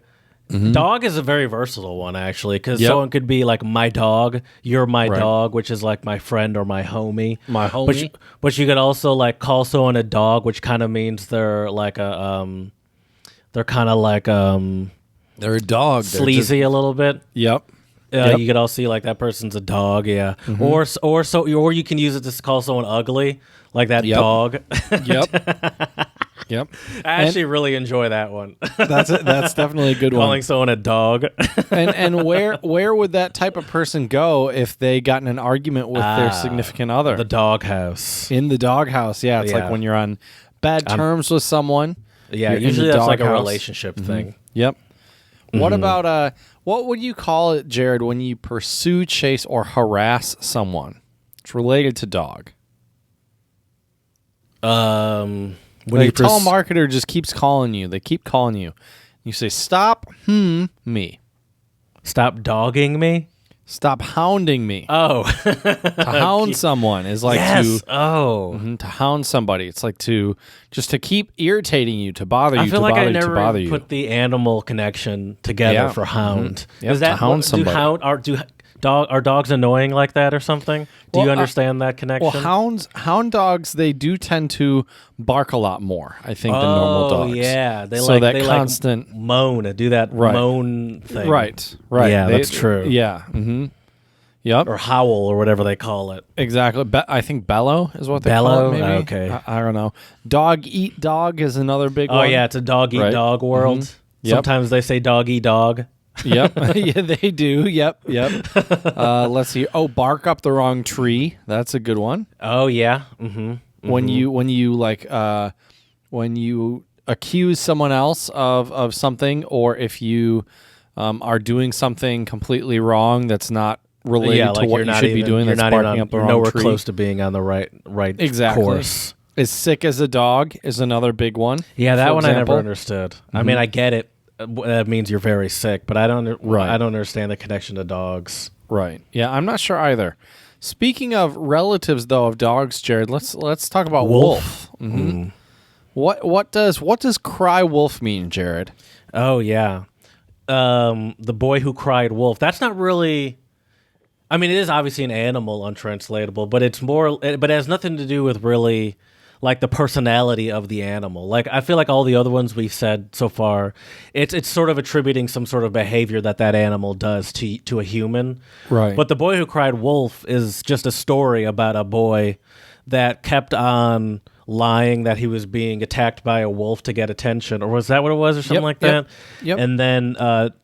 [SPEAKER 2] Dog is a very versatile one actually, because someone could be like my dog, you're my dog, which is like my friend or my homie.
[SPEAKER 1] My homie.
[SPEAKER 2] But you could also like call someone a dog, which kind of means they're like a they're kind of like
[SPEAKER 1] They're a dog.
[SPEAKER 2] sleazy a little bit.
[SPEAKER 1] Yep.
[SPEAKER 2] You could also see like that person's a dog, yeah. Or you can use it to call someone ugly, like that dog.
[SPEAKER 1] Yep. Yep.
[SPEAKER 2] I actually really enjoy that one.
[SPEAKER 1] That's definitely a good
[SPEAKER 2] Calling
[SPEAKER 1] one.
[SPEAKER 2] someone a dog.
[SPEAKER 1] And where would that type of person go if they got in an argument with their significant other?
[SPEAKER 2] The doghouse.
[SPEAKER 1] In the doghouse. Yeah, it's like when you're on bad terms with someone.
[SPEAKER 2] Yeah,
[SPEAKER 1] you're in
[SPEAKER 2] usually
[SPEAKER 1] the
[SPEAKER 2] that's like a
[SPEAKER 1] doghouse.
[SPEAKER 2] relationship thing.
[SPEAKER 1] Yep. What about what would you call it, Jared, when you pursue, chase, or harass someone? It's related to dog.
[SPEAKER 2] When
[SPEAKER 1] Like a telemarketer just keeps calling you. They keep calling you. You say, stop me.
[SPEAKER 2] stop dogging me.
[SPEAKER 1] Stop hounding me.
[SPEAKER 2] Oh,
[SPEAKER 1] To hound someone is like
[SPEAKER 2] yes.
[SPEAKER 1] to hound somebody. It's like to keep irritating you, to bother you,
[SPEAKER 2] I feel
[SPEAKER 1] to
[SPEAKER 2] like
[SPEAKER 1] bother
[SPEAKER 2] I
[SPEAKER 1] you, to
[SPEAKER 2] never
[SPEAKER 1] bother you.
[SPEAKER 2] put the animal connection together
[SPEAKER 1] Yeah.
[SPEAKER 2] for hound.
[SPEAKER 1] Yep,
[SPEAKER 2] Is that
[SPEAKER 1] to hound somebody.
[SPEAKER 2] Are dogs annoying like that or something? Do you understand that connection?
[SPEAKER 1] Well, hound dogs, they do tend to bark a lot more, I think, than normal dogs.
[SPEAKER 2] Oh, yeah.
[SPEAKER 1] They constant
[SPEAKER 2] moan, do that moan thing.
[SPEAKER 1] Right.
[SPEAKER 2] Yeah,
[SPEAKER 1] They-
[SPEAKER 2] that's true.
[SPEAKER 1] Yeah. Mm-hmm. Yep.
[SPEAKER 2] Or howl or whatever they call it.
[SPEAKER 1] Exactly. I think bellow is what they
[SPEAKER 2] Bellow?
[SPEAKER 1] call it, maybe.
[SPEAKER 2] Okay.
[SPEAKER 1] I don't know. Dog eat dog is another big one.
[SPEAKER 2] Oh, yeah, it's a dog-eat-dog world.
[SPEAKER 1] Yep.
[SPEAKER 2] Sometimes they say dog-eat-dog.
[SPEAKER 1] Yep. Yeah, they do. Yep. Let's see. Oh, bark up the wrong tree. That's a good one.
[SPEAKER 2] Oh, yeah. Mm-hmm.
[SPEAKER 1] When you accuse someone else of something, or if you are doing something completely wrong that's not related to what you should be doing, that's barking up the wrong tree.
[SPEAKER 2] Nowhere close to being on the right course.
[SPEAKER 1] Is sick as a dog is another big one.
[SPEAKER 2] Yeah, that one I never
[SPEAKER 1] example.
[SPEAKER 2] understood. Mm-hmm. I mean, I get it. That means you're very sick, but I don't understand the connection to dogs.
[SPEAKER 1] Right. Yeah, I'm not sure either. Speaking of relatives, though, of dogs, Jared, let's talk about wolf. Mm-hmm. What does cry wolf mean, Jared?
[SPEAKER 2] Oh yeah, the boy who cried wolf. That's not really. I mean, it is obviously an animal, untranslatable, but it's more. But it has nothing to do with really like the personality of the animal. Like I feel like all the other ones we've said so far, it's sort of attributing some sort of behavior that animal does to a human.
[SPEAKER 1] Right.
[SPEAKER 2] But the boy who cried wolf is just a story about a boy that kept on lying that he was being attacked by a wolf to get attention, or was that what it was, or something like that?
[SPEAKER 1] Yep.
[SPEAKER 2] And then on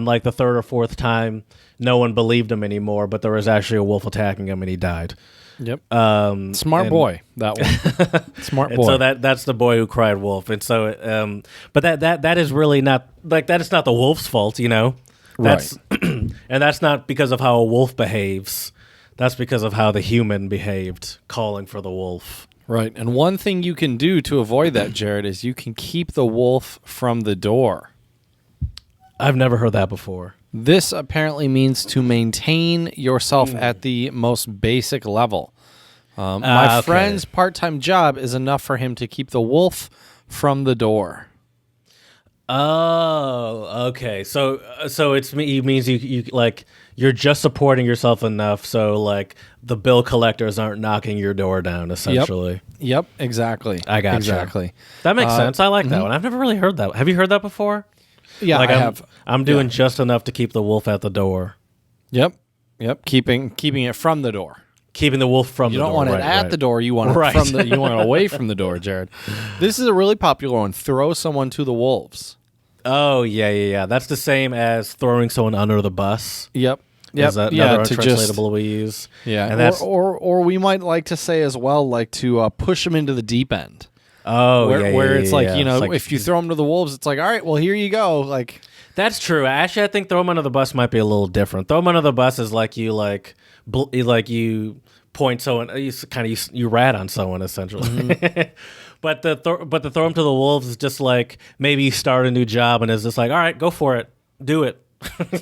[SPEAKER 2] like the third or fourth time, no one believed him anymore, but there was actually a wolf attacking him and he died.
[SPEAKER 1] Yep. Smart boy, that one. Smart boy.
[SPEAKER 2] So that's the boy who cried wolf. And so, but that is really not like that is not the wolf's fault, you know. That's
[SPEAKER 1] right.
[SPEAKER 2] And that's not because of how a wolf behaves. That's because of how the human behaved, calling for the wolf.
[SPEAKER 1] Right. And one thing you can do to avoid that, Jared, is you can keep the wolf from the door.
[SPEAKER 2] I've never heard that before.
[SPEAKER 1] This apparently means to maintain yourself at the most basic level. My friend's part-time job is enough for him to keep the wolf from the door.
[SPEAKER 2] Oh, okay. So it means you like you're just supporting yourself enough so like the bill collectors aren't knocking your door down essentially.
[SPEAKER 1] Yep, exactly.
[SPEAKER 2] I got
[SPEAKER 1] exactly.
[SPEAKER 2] That makes sense. I like that one. I've never really heard that. Have you heard that before?
[SPEAKER 1] Yeah,
[SPEAKER 2] like
[SPEAKER 1] I have.
[SPEAKER 2] I'm doing just enough to keep the wolf at the door.
[SPEAKER 1] Yep. Keeping it from the door.
[SPEAKER 2] Keeping the wolf from the door.
[SPEAKER 1] You don't want it at the door. You want it you want it away from the door, Jared. This is a really popular one. Throw someone to the wolves.
[SPEAKER 2] Oh yeah. That's the same as throwing someone under the bus.
[SPEAKER 1] Yep.
[SPEAKER 2] Is that another untranslatable we use?
[SPEAKER 1] Yeah.
[SPEAKER 2] And
[SPEAKER 1] or we might like to say as well, like to push them into the deep end.
[SPEAKER 2] Oh,
[SPEAKER 1] where it's like, you know,
[SPEAKER 2] like,
[SPEAKER 1] if you throw them to the wolves, it's like, all right, well, here you go. Like,
[SPEAKER 2] that's true. Actually, I think throw them under the bus might be a little different. Throw them under the bus is like you you point someone, you rat on someone essentially. Mm-hmm. But the throw them to the wolves is just like maybe you start a new job and it's just like, all right, go for it, do it.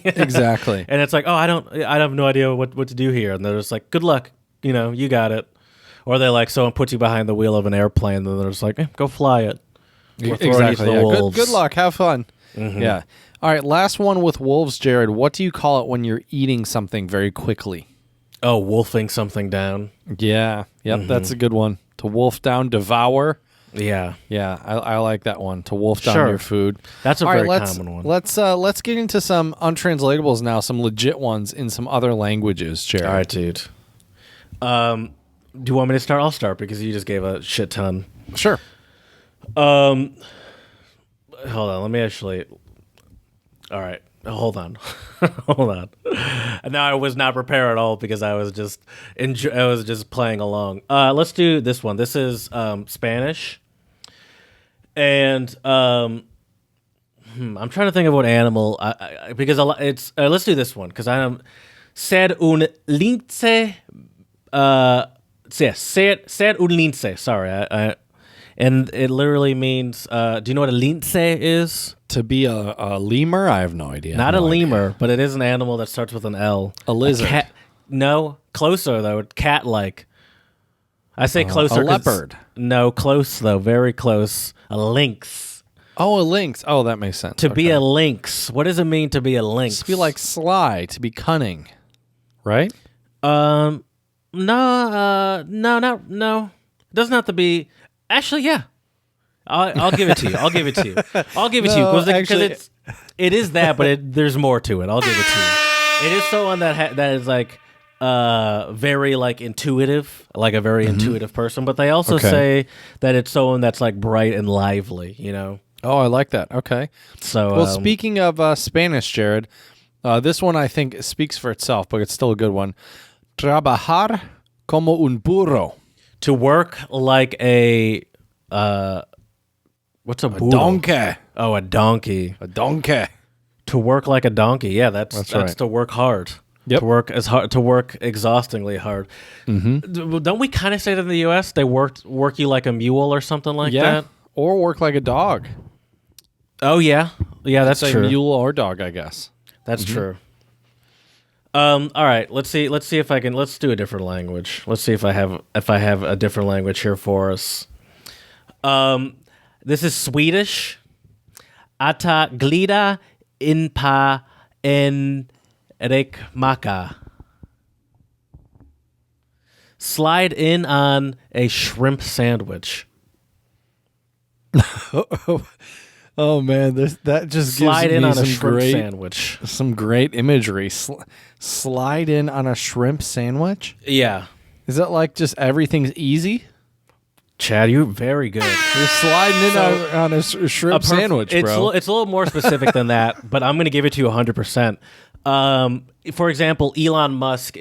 [SPEAKER 1] Exactly.
[SPEAKER 2] And it's like, oh, I have no idea what to do here, and they're just like, good luck, you know, you got it. Or they like someone puts you behind the wheel of an airplane, and they're just like, go fly it.
[SPEAKER 1] Exactly. Yeah. Good luck. Have fun. Mm-hmm. Yeah. All right. Last one with wolves, Jared. What do you call it when you're eating something very quickly?
[SPEAKER 2] Oh, wolfing something down.
[SPEAKER 1] Yeah. Yep. Mm-hmm. That's a good one. To wolf down, devour.
[SPEAKER 2] Yeah.
[SPEAKER 1] Yeah. I like that one. To wolf down your food.
[SPEAKER 2] That's a very common one.
[SPEAKER 1] Let's get into some untranslatables now. Some legit ones in some other languages, Jared.
[SPEAKER 2] All right, dude. Do you want me to start? I'll start because you just gave a shit ton.
[SPEAKER 1] Sure.
[SPEAKER 2] Hold on. Let me actually. All right. Hold on. Hold on. Now I was not prepared at all because I was just playing along. Let's do this one. This is Spanish, and I'm trying to think of what animal. Let's do this one because I am ser un lince. Ser un lince. Sorry, and it literally means. Do you know what a lince is?
[SPEAKER 1] To be a lemur? I have no idea.
[SPEAKER 2] Not a lemur, but it is an animal that starts with an L.
[SPEAKER 1] A lizard.
[SPEAKER 2] No, closer though. Cat-like. I say closer.
[SPEAKER 1] A leopard.
[SPEAKER 2] No, close though. Very close. A lynx.
[SPEAKER 1] Oh, a lynx. Oh, that makes sense.
[SPEAKER 2] To be a lynx. What does it mean to be a lynx?
[SPEAKER 1] To be like sly. To be cunning. Right?
[SPEAKER 2] No. It doesn't have to be. Actually, yeah. I'll give it to you. I'll give it to you. I'll give it to you because it is that, but there's more to it. I'll give it to you. It is someone that is like very like intuitive, like a very intuitive person. But they also say that it's someone that's like bright and lively. You know.
[SPEAKER 1] Oh, I like that. Okay.
[SPEAKER 2] So
[SPEAKER 1] Well, speaking of Spanish, Jared, this one I think speaks for itself, but it's still a good one. Trabajar como un burro.
[SPEAKER 2] to work like a what's a burro?
[SPEAKER 1] Donkey.
[SPEAKER 2] Oh, a donkey.
[SPEAKER 1] A donkey.
[SPEAKER 2] To work like a donkey. Yeah, that's
[SPEAKER 1] right.
[SPEAKER 2] to work hard.
[SPEAKER 1] Yep.
[SPEAKER 2] To work exhaustingly hard. Don't we kind of say that in the U.S. they work you like a mule or something like that?
[SPEAKER 1] Or work like a dog.
[SPEAKER 2] Oh yeah, that's
[SPEAKER 1] Say
[SPEAKER 2] true.
[SPEAKER 1] mule or dog, I guess.
[SPEAKER 2] That's true. All right, let's see if I can. Let's do a different language. Let's see if I have a different language here for us. This is Swedish. Ata glida in pa en rekmaka. Slide in on a shrimp sandwich.
[SPEAKER 1] Oh man, that just
[SPEAKER 2] Slide
[SPEAKER 1] gives
[SPEAKER 2] in
[SPEAKER 1] me
[SPEAKER 2] on a
[SPEAKER 1] some
[SPEAKER 2] shrimp
[SPEAKER 1] great
[SPEAKER 2] sandwich.
[SPEAKER 1] some great imagery. Slide in on a shrimp sandwich.
[SPEAKER 2] Yeah,
[SPEAKER 1] Is it like just everything's easy?
[SPEAKER 2] Chad, you're very good.
[SPEAKER 1] You're sliding in on a shrimp sandwich, bro.
[SPEAKER 2] It's a little more specific than that, but I'm going to give it to you 100%. For example, Elon Musk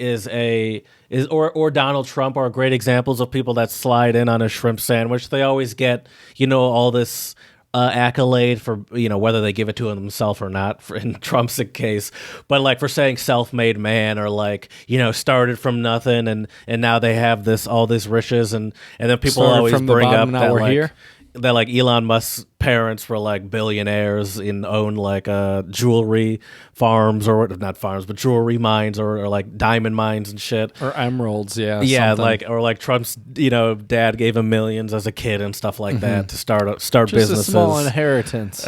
[SPEAKER 2] or Donald Trump are great examples of people that slide in on a shrimp sandwich. They always get, all this accolade for, whether they give it to themselves or not, in Trump's case, but like for saying self-made man or like, started from nothing and now they have all these riches and then people
[SPEAKER 1] Started
[SPEAKER 2] always
[SPEAKER 1] from the
[SPEAKER 2] bring
[SPEAKER 1] bottom,
[SPEAKER 2] up
[SPEAKER 1] now
[SPEAKER 2] that
[SPEAKER 1] we're
[SPEAKER 2] like,
[SPEAKER 1] here.
[SPEAKER 2] that like Elon Musk's parents were like billionaires and owned like jewelry farms or not farms, but jewelry mines or like diamond mines and shit.
[SPEAKER 1] Or emeralds, yeah.
[SPEAKER 2] Yeah,
[SPEAKER 1] something.
[SPEAKER 2] like Trump's, dad gave him millions as a kid and stuff like that to start
[SPEAKER 1] Just
[SPEAKER 2] businesses.
[SPEAKER 1] a small inheritance.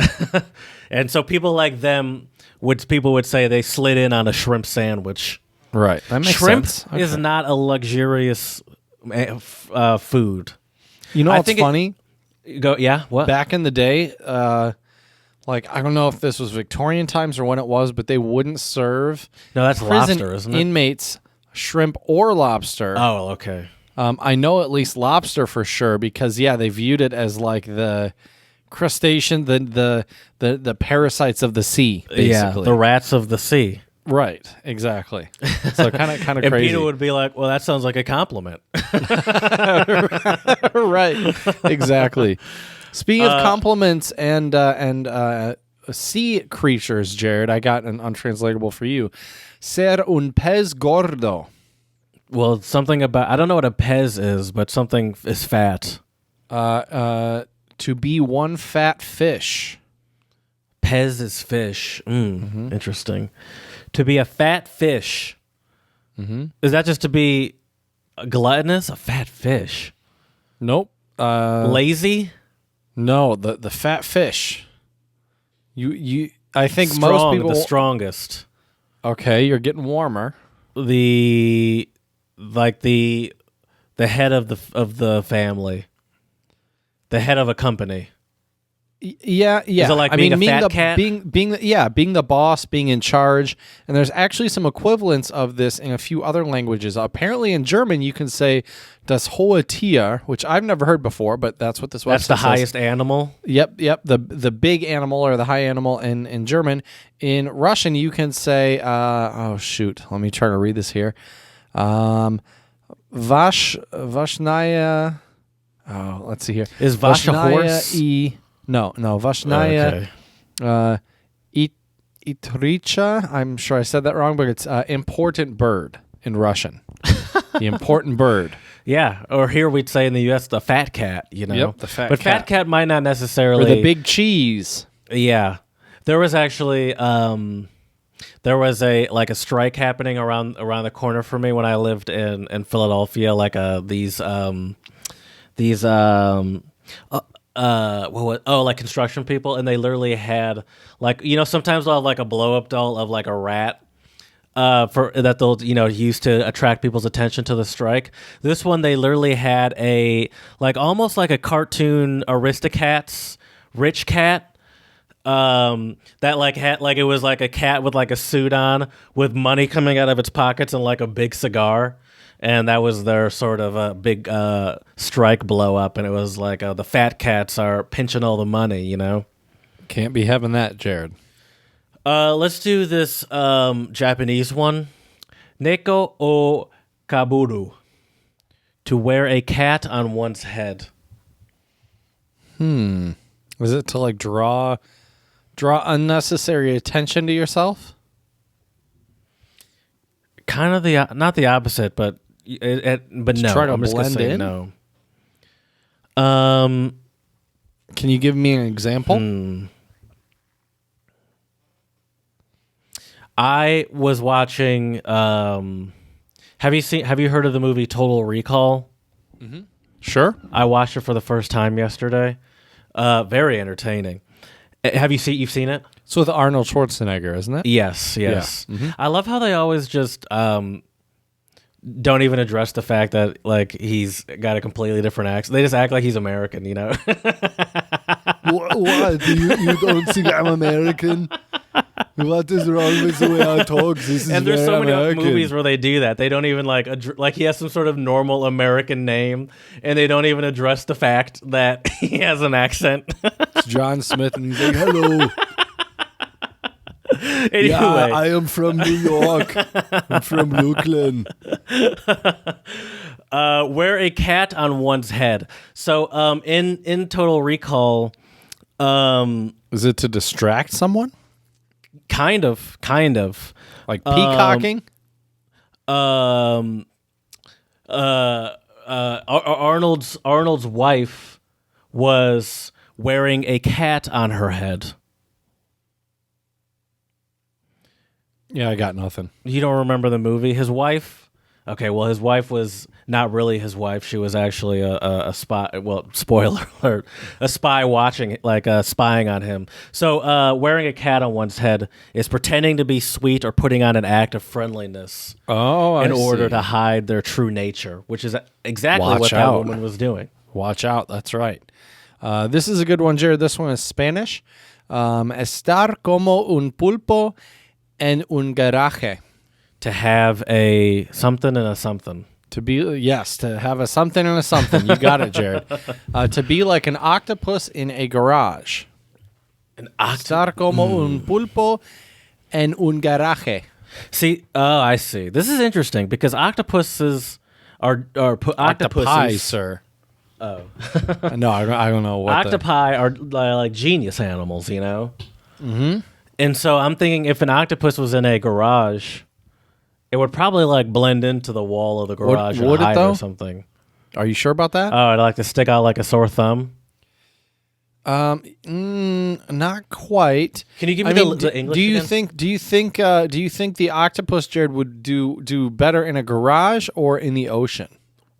[SPEAKER 2] And so people like them would say they slid in on a shrimp sandwich.
[SPEAKER 1] Right. That makes
[SPEAKER 2] Shrimp
[SPEAKER 1] sense.
[SPEAKER 2] is
[SPEAKER 1] Okay.
[SPEAKER 2] not a luxurious food.
[SPEAKER 1] You know
[SPEAKER 2] I
[SPEAKER 1] what's
[SPEAKER 2] think
[SPEAKER 1] funny?
[SPEAKER 2] What?
[SPEAKER 1] Back in the day, like I don't know if this was Victorian times or when it was, but they wouldn't serve
[SPEAKER 2] No, that's
[SPEAKER 1] prison
[SPEAKER 2] lobster, isn't it?
[SPEAKER 1] inmates shrimp or lobster.
[SPEAKER 2] Oh, okay.
[SPEAKER 1] I know at least lobster for sure because they viewed it as like the crustacean, the parasites of the sea, basically.
[SPEAKER 2] Yeah, the rats of the sea.
[SPEAKER 1] Right, exactly. So kind of
[SPEAKER 2] And
[SPEAKER 1] crazy.
[SPEAKER 2] Peter would be like, "Well, that sounds like a compliment."
[SPEAKER 1] Right, exactly. Speaking of compliments and sea creatures, Jared, I got an untranslatable for you. Ser un pez gordo.
[SPEAKER 2] Well, something about I don't know what a pez is, but something is fat.
[SPEAKER 1] To be one fat fish.
[SPEAKER 2] Pez is fish. Interesting. To be a fat fish. Is that just to be gluttonous? A fat fish.
[SPEAKER 1] Nope.
[SPEAKER 2] Lazy.
[SPEAKER 1] No, the fat fish. You. I think
[SPEAKER 2] Strong,
[SPEAKER 1] most people.
[SPEAKER 2] the strongest.
[SPEAKER 1] Okay, you're getting warmer.
[SPEAKER 2] The head of the family. The head of a company.
[SPEAKER 1] Yeah.
[SPEAKER 2] Is it like being a fat cat?
[SPEAKER 1] being the boss, being in charge, and there's actually some equivalents of this in a few other languages. Apparently, in German, you can say "das hohe Tier," which I've never heard before, but that's what this website
[SPEAKER 2] That's the
[SPEAKER 1] says.
[SPEAKER 2] highest animal.
[SPEAKER 1] Yep. The big animal or the high animal in German. In Russian, you can say, oh shoot, let me try to read this here. Vashnaya. Oh, let's see here.
[SPEAKER 2] Is Vash a horse?
[SPEAKER 1] No, Vashnaya. Itricha. I'm sure I said that wrong, but it's important bird in Russian. The important bird.
[SPEAKER 2] Yeah, or here we'd say in the U.S. the fat cat,
[SPEAKER 1] Yep, the fat
[SPEAKER 2] but
[SPEAKER 1] cat.
[SPEAKER 2] fat cat might not necessarily.
[SPEAKER 1] Or the big cheese.
[SPEAKER 2] Yeah, there was actually there was a strike happening around the corner for me when I lived in Philadelphia. Like like construction people, and they literally had sometimes they'll have like a blow up doll of like a rat. For that they'll use to attract people's attention to the strike. This one they literally had almost like a cartoon Aristocats rich cat that like had like it was like a cat with like a suit on with money coming out of its pockets and like a big cigar. And that was their sort of a big strike blow up. And it was like the fat cats are pinching all the money, you know?
[SPEAKER 1] Can't be having that, Jared.
[SPEAKER 2] Let's do this Japanese one. Neko o kaburu. To wear a cat on one's head.
[SPEAKER 1] Is it to like draw unnecessary attention to yourself?
[SPEAKER 2] Kind of the not the opposite, but but no.
[SPEAKER 1] Try to
[SPEAKER 2] I'm just gonna
[SPEAKER 1] blend
[SPEAKER 2] say
[SPEAKER 1] in?
[SPEAKER 2] no.
[SPEAKER 1] Can you give me an example?
[SPEAKER 2] I was watching. Have you heard of the movie Total Recall?
[SPEAKER 1] Sure.
[SPEAKER 2] I watched it for the first time yesterday. Very entertaining. You've seen it?
[SPEAKER 1] It's with Arnold Schwarzenegger, isn't it?
[SPEAKER 2] Yes.
[SPEAKER 1] Yeah. Mm-hmm.
[SPEAKER 2] I love how they always just don't even address the fact that like he's got a completely different accent. They just act like he's American, you know.
[SPEAKER 1] What? You don't think I'm American? What is wrong with the way I talk? This is
[SPEAKER 2] And there's
[SPEAKER 1] very
[SPEAKER 2] so many
[SPEAKER 1] American.
[SPEAKER 2] movies where they do that. They don't even like he has some sort of normal American name, and they don't even address the fact that he has an accent.
[SPEAKER 1] It's John Smith, and he's like, "Hello,
[SPEAKER 2] Anyway,
[SPEAKER 1] yeah, I am from New York. I'm from Brooklyn."
[SPEAKER 2] wear a cat on one's head. So, in Total Recall,
[SPEAKER 1] Is it to distract someone?
[SPEAKER 2] kind of.
[SPEAKER 1] Like peacocking?
[SPEAKER 2] Arnold's wife was wearing a cat on her head.
[SPEAKER 1] Yeah, I got nothing.
[SPEAKER 2] You don't remember the movie? His wife? Okay, well, his wife was not really his wife. She was actually a spy. Well, spoiler alert, a spy watching, like spying on him. So wearing a cat on one's head is pretending to be sweet or putting on an act of friendliness in order to hide their true nature, which is exactly
[SPEAKER 1] Watch
[SPEAKER 2] what that
[SPEAKER 1] out.
[SPEAKER 2] woman was doing.
[SPEAKER 1] Watch out. That's right. This is a good one, Jared. This one is Spanish. Estar como un pulpo en un garaje.
[SPEAKER 2] To have a something and a something.
[SPEAKER 1] To have a something and a something. You got it, Jared. To be like an octopus in a garage. Estar como un pulpo en un garaje.
[SPEAKER 2] See, I see. This is interesting because octopuses are
[SPEAKER 1] Octopi, sir. Oh. No, I don't know what
[SPEAKER 2] octopi are like genius animals, you know? Mm-hmm. And so I'm thinking if an octopus was in a garage, it would probably like blend into the wall of the garage and hide or something.
[SPEAKER 1] Are you sure about that?
[SPEAKER 2] Oh, I'd like to stick out like a sore thumb.
[SPEAKER 1] Not quite.
[SPEAKER 2] Can you give me the English?
[SPEAKER 1] Do you think the octopus, Jared, would do better in a garage or in the ocean?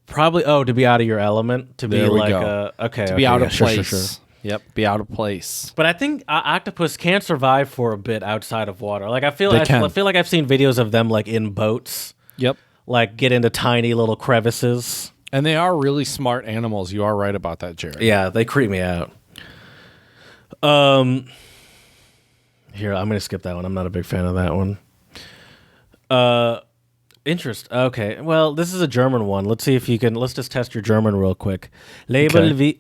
[SPEAKER 2] Probably. Oh, to be out of your element, to be
[SPEAKER 1] There we
[SPEAKER 2] like
[SPEAKER 1] go.
[SPEAKER 2] be
[SPEAKER 1] out of place.
[SPEAKER 2] Sure.
[SPEAKER 1] Yep, be out of place.
[SPEAKER 2] But I think octopus can survive for a bit outside of water. Like I feel like I've seen videos of them like in boats.
[SPEAKER 1] Yep.
[SPEAKER 2] Like get into tiny little crevices.
[SPEAKER 1] And they are really smart animals. You are right about that, Jared.
[SPEAKER 2] Yeah, they creep me out. Here, I'm going to skip that one. I'm not a big fan of that one. Interest. Okay. Well, this is a German one. Let's see if you can. Let's just test your German real quick. Label wie.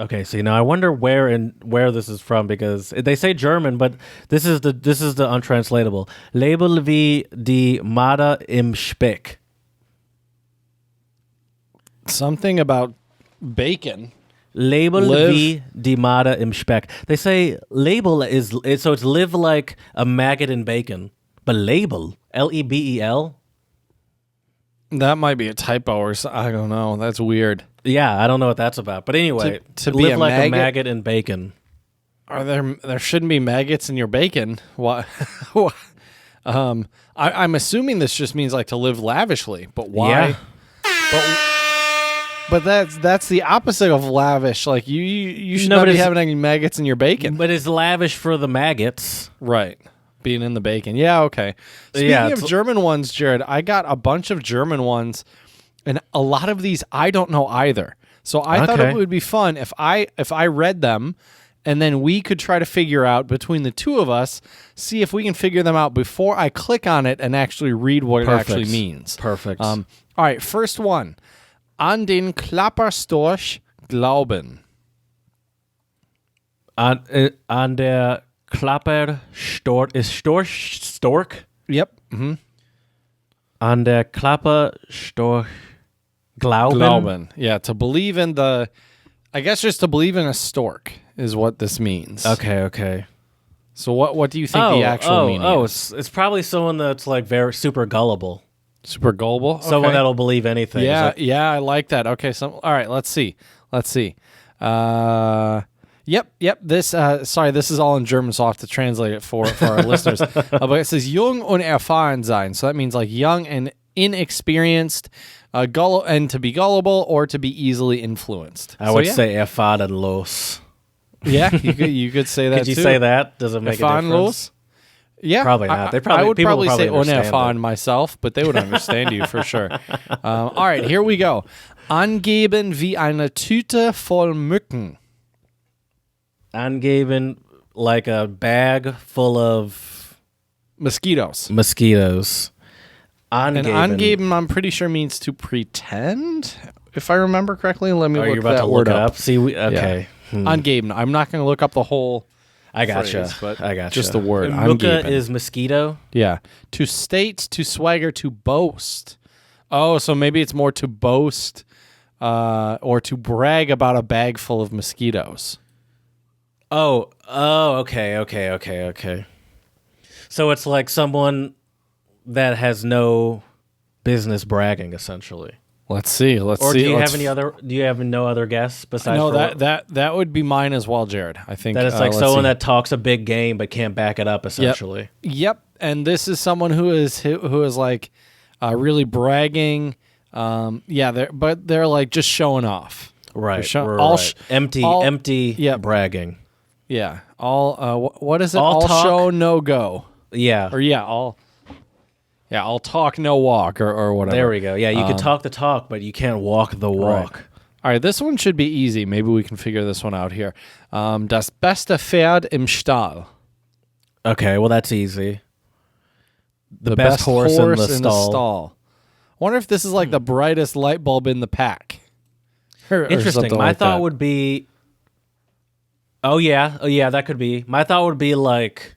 [SPEAKER 2] Okay, so I wonder where this is from because they say German, but this is the untranslatable. Label wie die Marder im Speck.
[SPEAKER 1] Something about bacon.
[SPEAKER 2] Label wie die Marder im Speck. They say label is so it's live like a maggot in bacon, but label Lebel.
[SPEAKER 1] That might be a typo or something. I don't know. That's weird.
[SPEAKER 2] Yeah, I don't know what that's about. But anyway,
[SPEAKER 1] to
[SPEAKER 2] live
[SPEAKER 1] be
[SPEAKER 2] like a maggot in bacon.
[SPEAKER 1] Are there shouldn't be maggots in your bacon? What? I'm assuming this just means like to live lavishly. But why?
[SPEAKER 2] Yeah.
[SPEAKER 1] But that's the opposite of lavish. Like you should not be having any maggots in your bacon.
[SPEAKER 2] But it's lavish for the maggots.
[SPEAKER 1] Right. Being in the bacon. Yeah, okay. Speaking of German ones, Jared, I got a bunch of German ones, and a lot of these I don't know either. So I thought it would be fun if I read them, and then we could try to figure out between the two of us, see if we can figure them out before I click on it and actually read what it actually means.
[SPEAKER 2] Perfect.
[SPEAKER 1] All right, first one. An den Klapperstorch glauben.
[SPEAKER 2] An der Klapperstorch ist Stork?
[SPEAKER 1] Yep. Mm-hmm.
[SPEAKER 2] An der Klapperstorch glauben.
[SPEAKER 1] Yeah, to believe in the... I guess just to believe in a stork is what this means.
[SPEAKER 2] Okay.
[SPEAKER 1] So what do you think the actual meaning is?
[SPEAKER 2] It's probably someone that's like very super gullible.
[SPEAKER 1] Super gullible?
[SPEAKER 2] Someone
[SPEAKER 1] Okay.
[SPEAKER 2] that'll believe anything.
[SPEAKER 1] Yeah, I like that. Okay, all right, let's see. Yep. This sorry, this is all in German, so I'll have to translate it for our listeners. But it says jung und erfahren sein. So that means like young and inexperienced, and to be gullible or to be easily influenced.
[SPEAKER 2] I would say erfahrungslos.
[SPEAKER 1] Yeah, you could say that.
[SPEAKER 2] Could you
[SPEAKER 1] too.
[SPEAKER 2] say that? Does it make a difference?
[SPEAKER 1] Erfahrungslos? Yeah,
[SPEAKER 2] Probably not.
[SPEAKER 1] I would
[SPEAKER 2] people
[SPEAKER 1] probably say
[SPEAKER 2] understand
[SPEAKER 1] unerfahren
[SPEAKER 2] it.
[SPEAKER 1] myself, but they would understand you for sure. All right, here we go. Angeben wie eine Tüte voll Mücken.
[SPEAKER 2] Angeben like a bag full of
[SPEAKER 1] Mosquitoes.
[SPEAKER 2] Angeben.
[SPEAKER 1] And angeben, I'm pretty sure means to pretend, if I remember correctly. Let me
[SPEAKER 2] Are
[SPEAKER 1] look
[SPEAKER 2] you about
[SPEAKER 1] that
[SPEAKER 2] to
[SPEAKER 1] word
[SPEAKER 2] look
[SPEAKER 1] up.
[SPEAKER 2] See, okay.
[SPEAKER 1] Angeben. I'm not going to look up the whole
[SPEAKER 2] I gotcha.
[SPEAKER 1] phrase, but
[SPEAKER 2] I gotcha.
[SPEAKER 1] just the word.
[SPEAKER 2] Mucka
[SPEAKER 1] Angeben.
[SPEAKER 2] is mosquito.
[SPEAKER 1] Yeah. To state, to swagger, to boast. Oh, so maybe it's more to boast or to brag about a bag full of mosquitoes.
[SPEAKER 2] Oh, okay. So it's like someone that has no business bragging, essentially.
[SPEAKER 1] Let's see.
[SPEAKER 2] Or do you have any other? Do you have no other guess besides?
[SPEAKER 1] No, that would be mine as well, Jared. I think
[SPEAKER 2] that it's like
[SPEAKER 1] let's
[SPEAKER 2] someone
[SPEAKER 1] see.
[SPEAKER 2] that talks a big game but can't back it up, essentially.
[SPEAKER 1] Yep. And this is someone who is like really bragging. They're like just showing off.
[SPEAKER 2] Right.
[SPEAKER 1] Right.
[SPEAKER 2] Empty bragging.
[SPEAKER 1] Yeah. All what is it?
[SPEAKER 2] All talk,
[SPEAKER 1] show, no go.
[SPEAKER 2] Yeah.
[SPEAKER 1] Or I'll talk, no walk, or whatever.
[SPEAKER 2] There we go. Yeah, you can talk the talk, but you can't walk the walk.
[SPEAKER 1] Right. All right, this one should be easy. Maybe we can figure this one out here. Das beste Pferd im Stall.
[SPEAKER 2] Okay, well that's easy.
[SPEAKER 1] The best horse in the stall. I wonder if this is like the brightest light bulb in the pack.
[SPEAKER 2] Interesting. My thought would be. Oh yeah, that could be. My thought would be like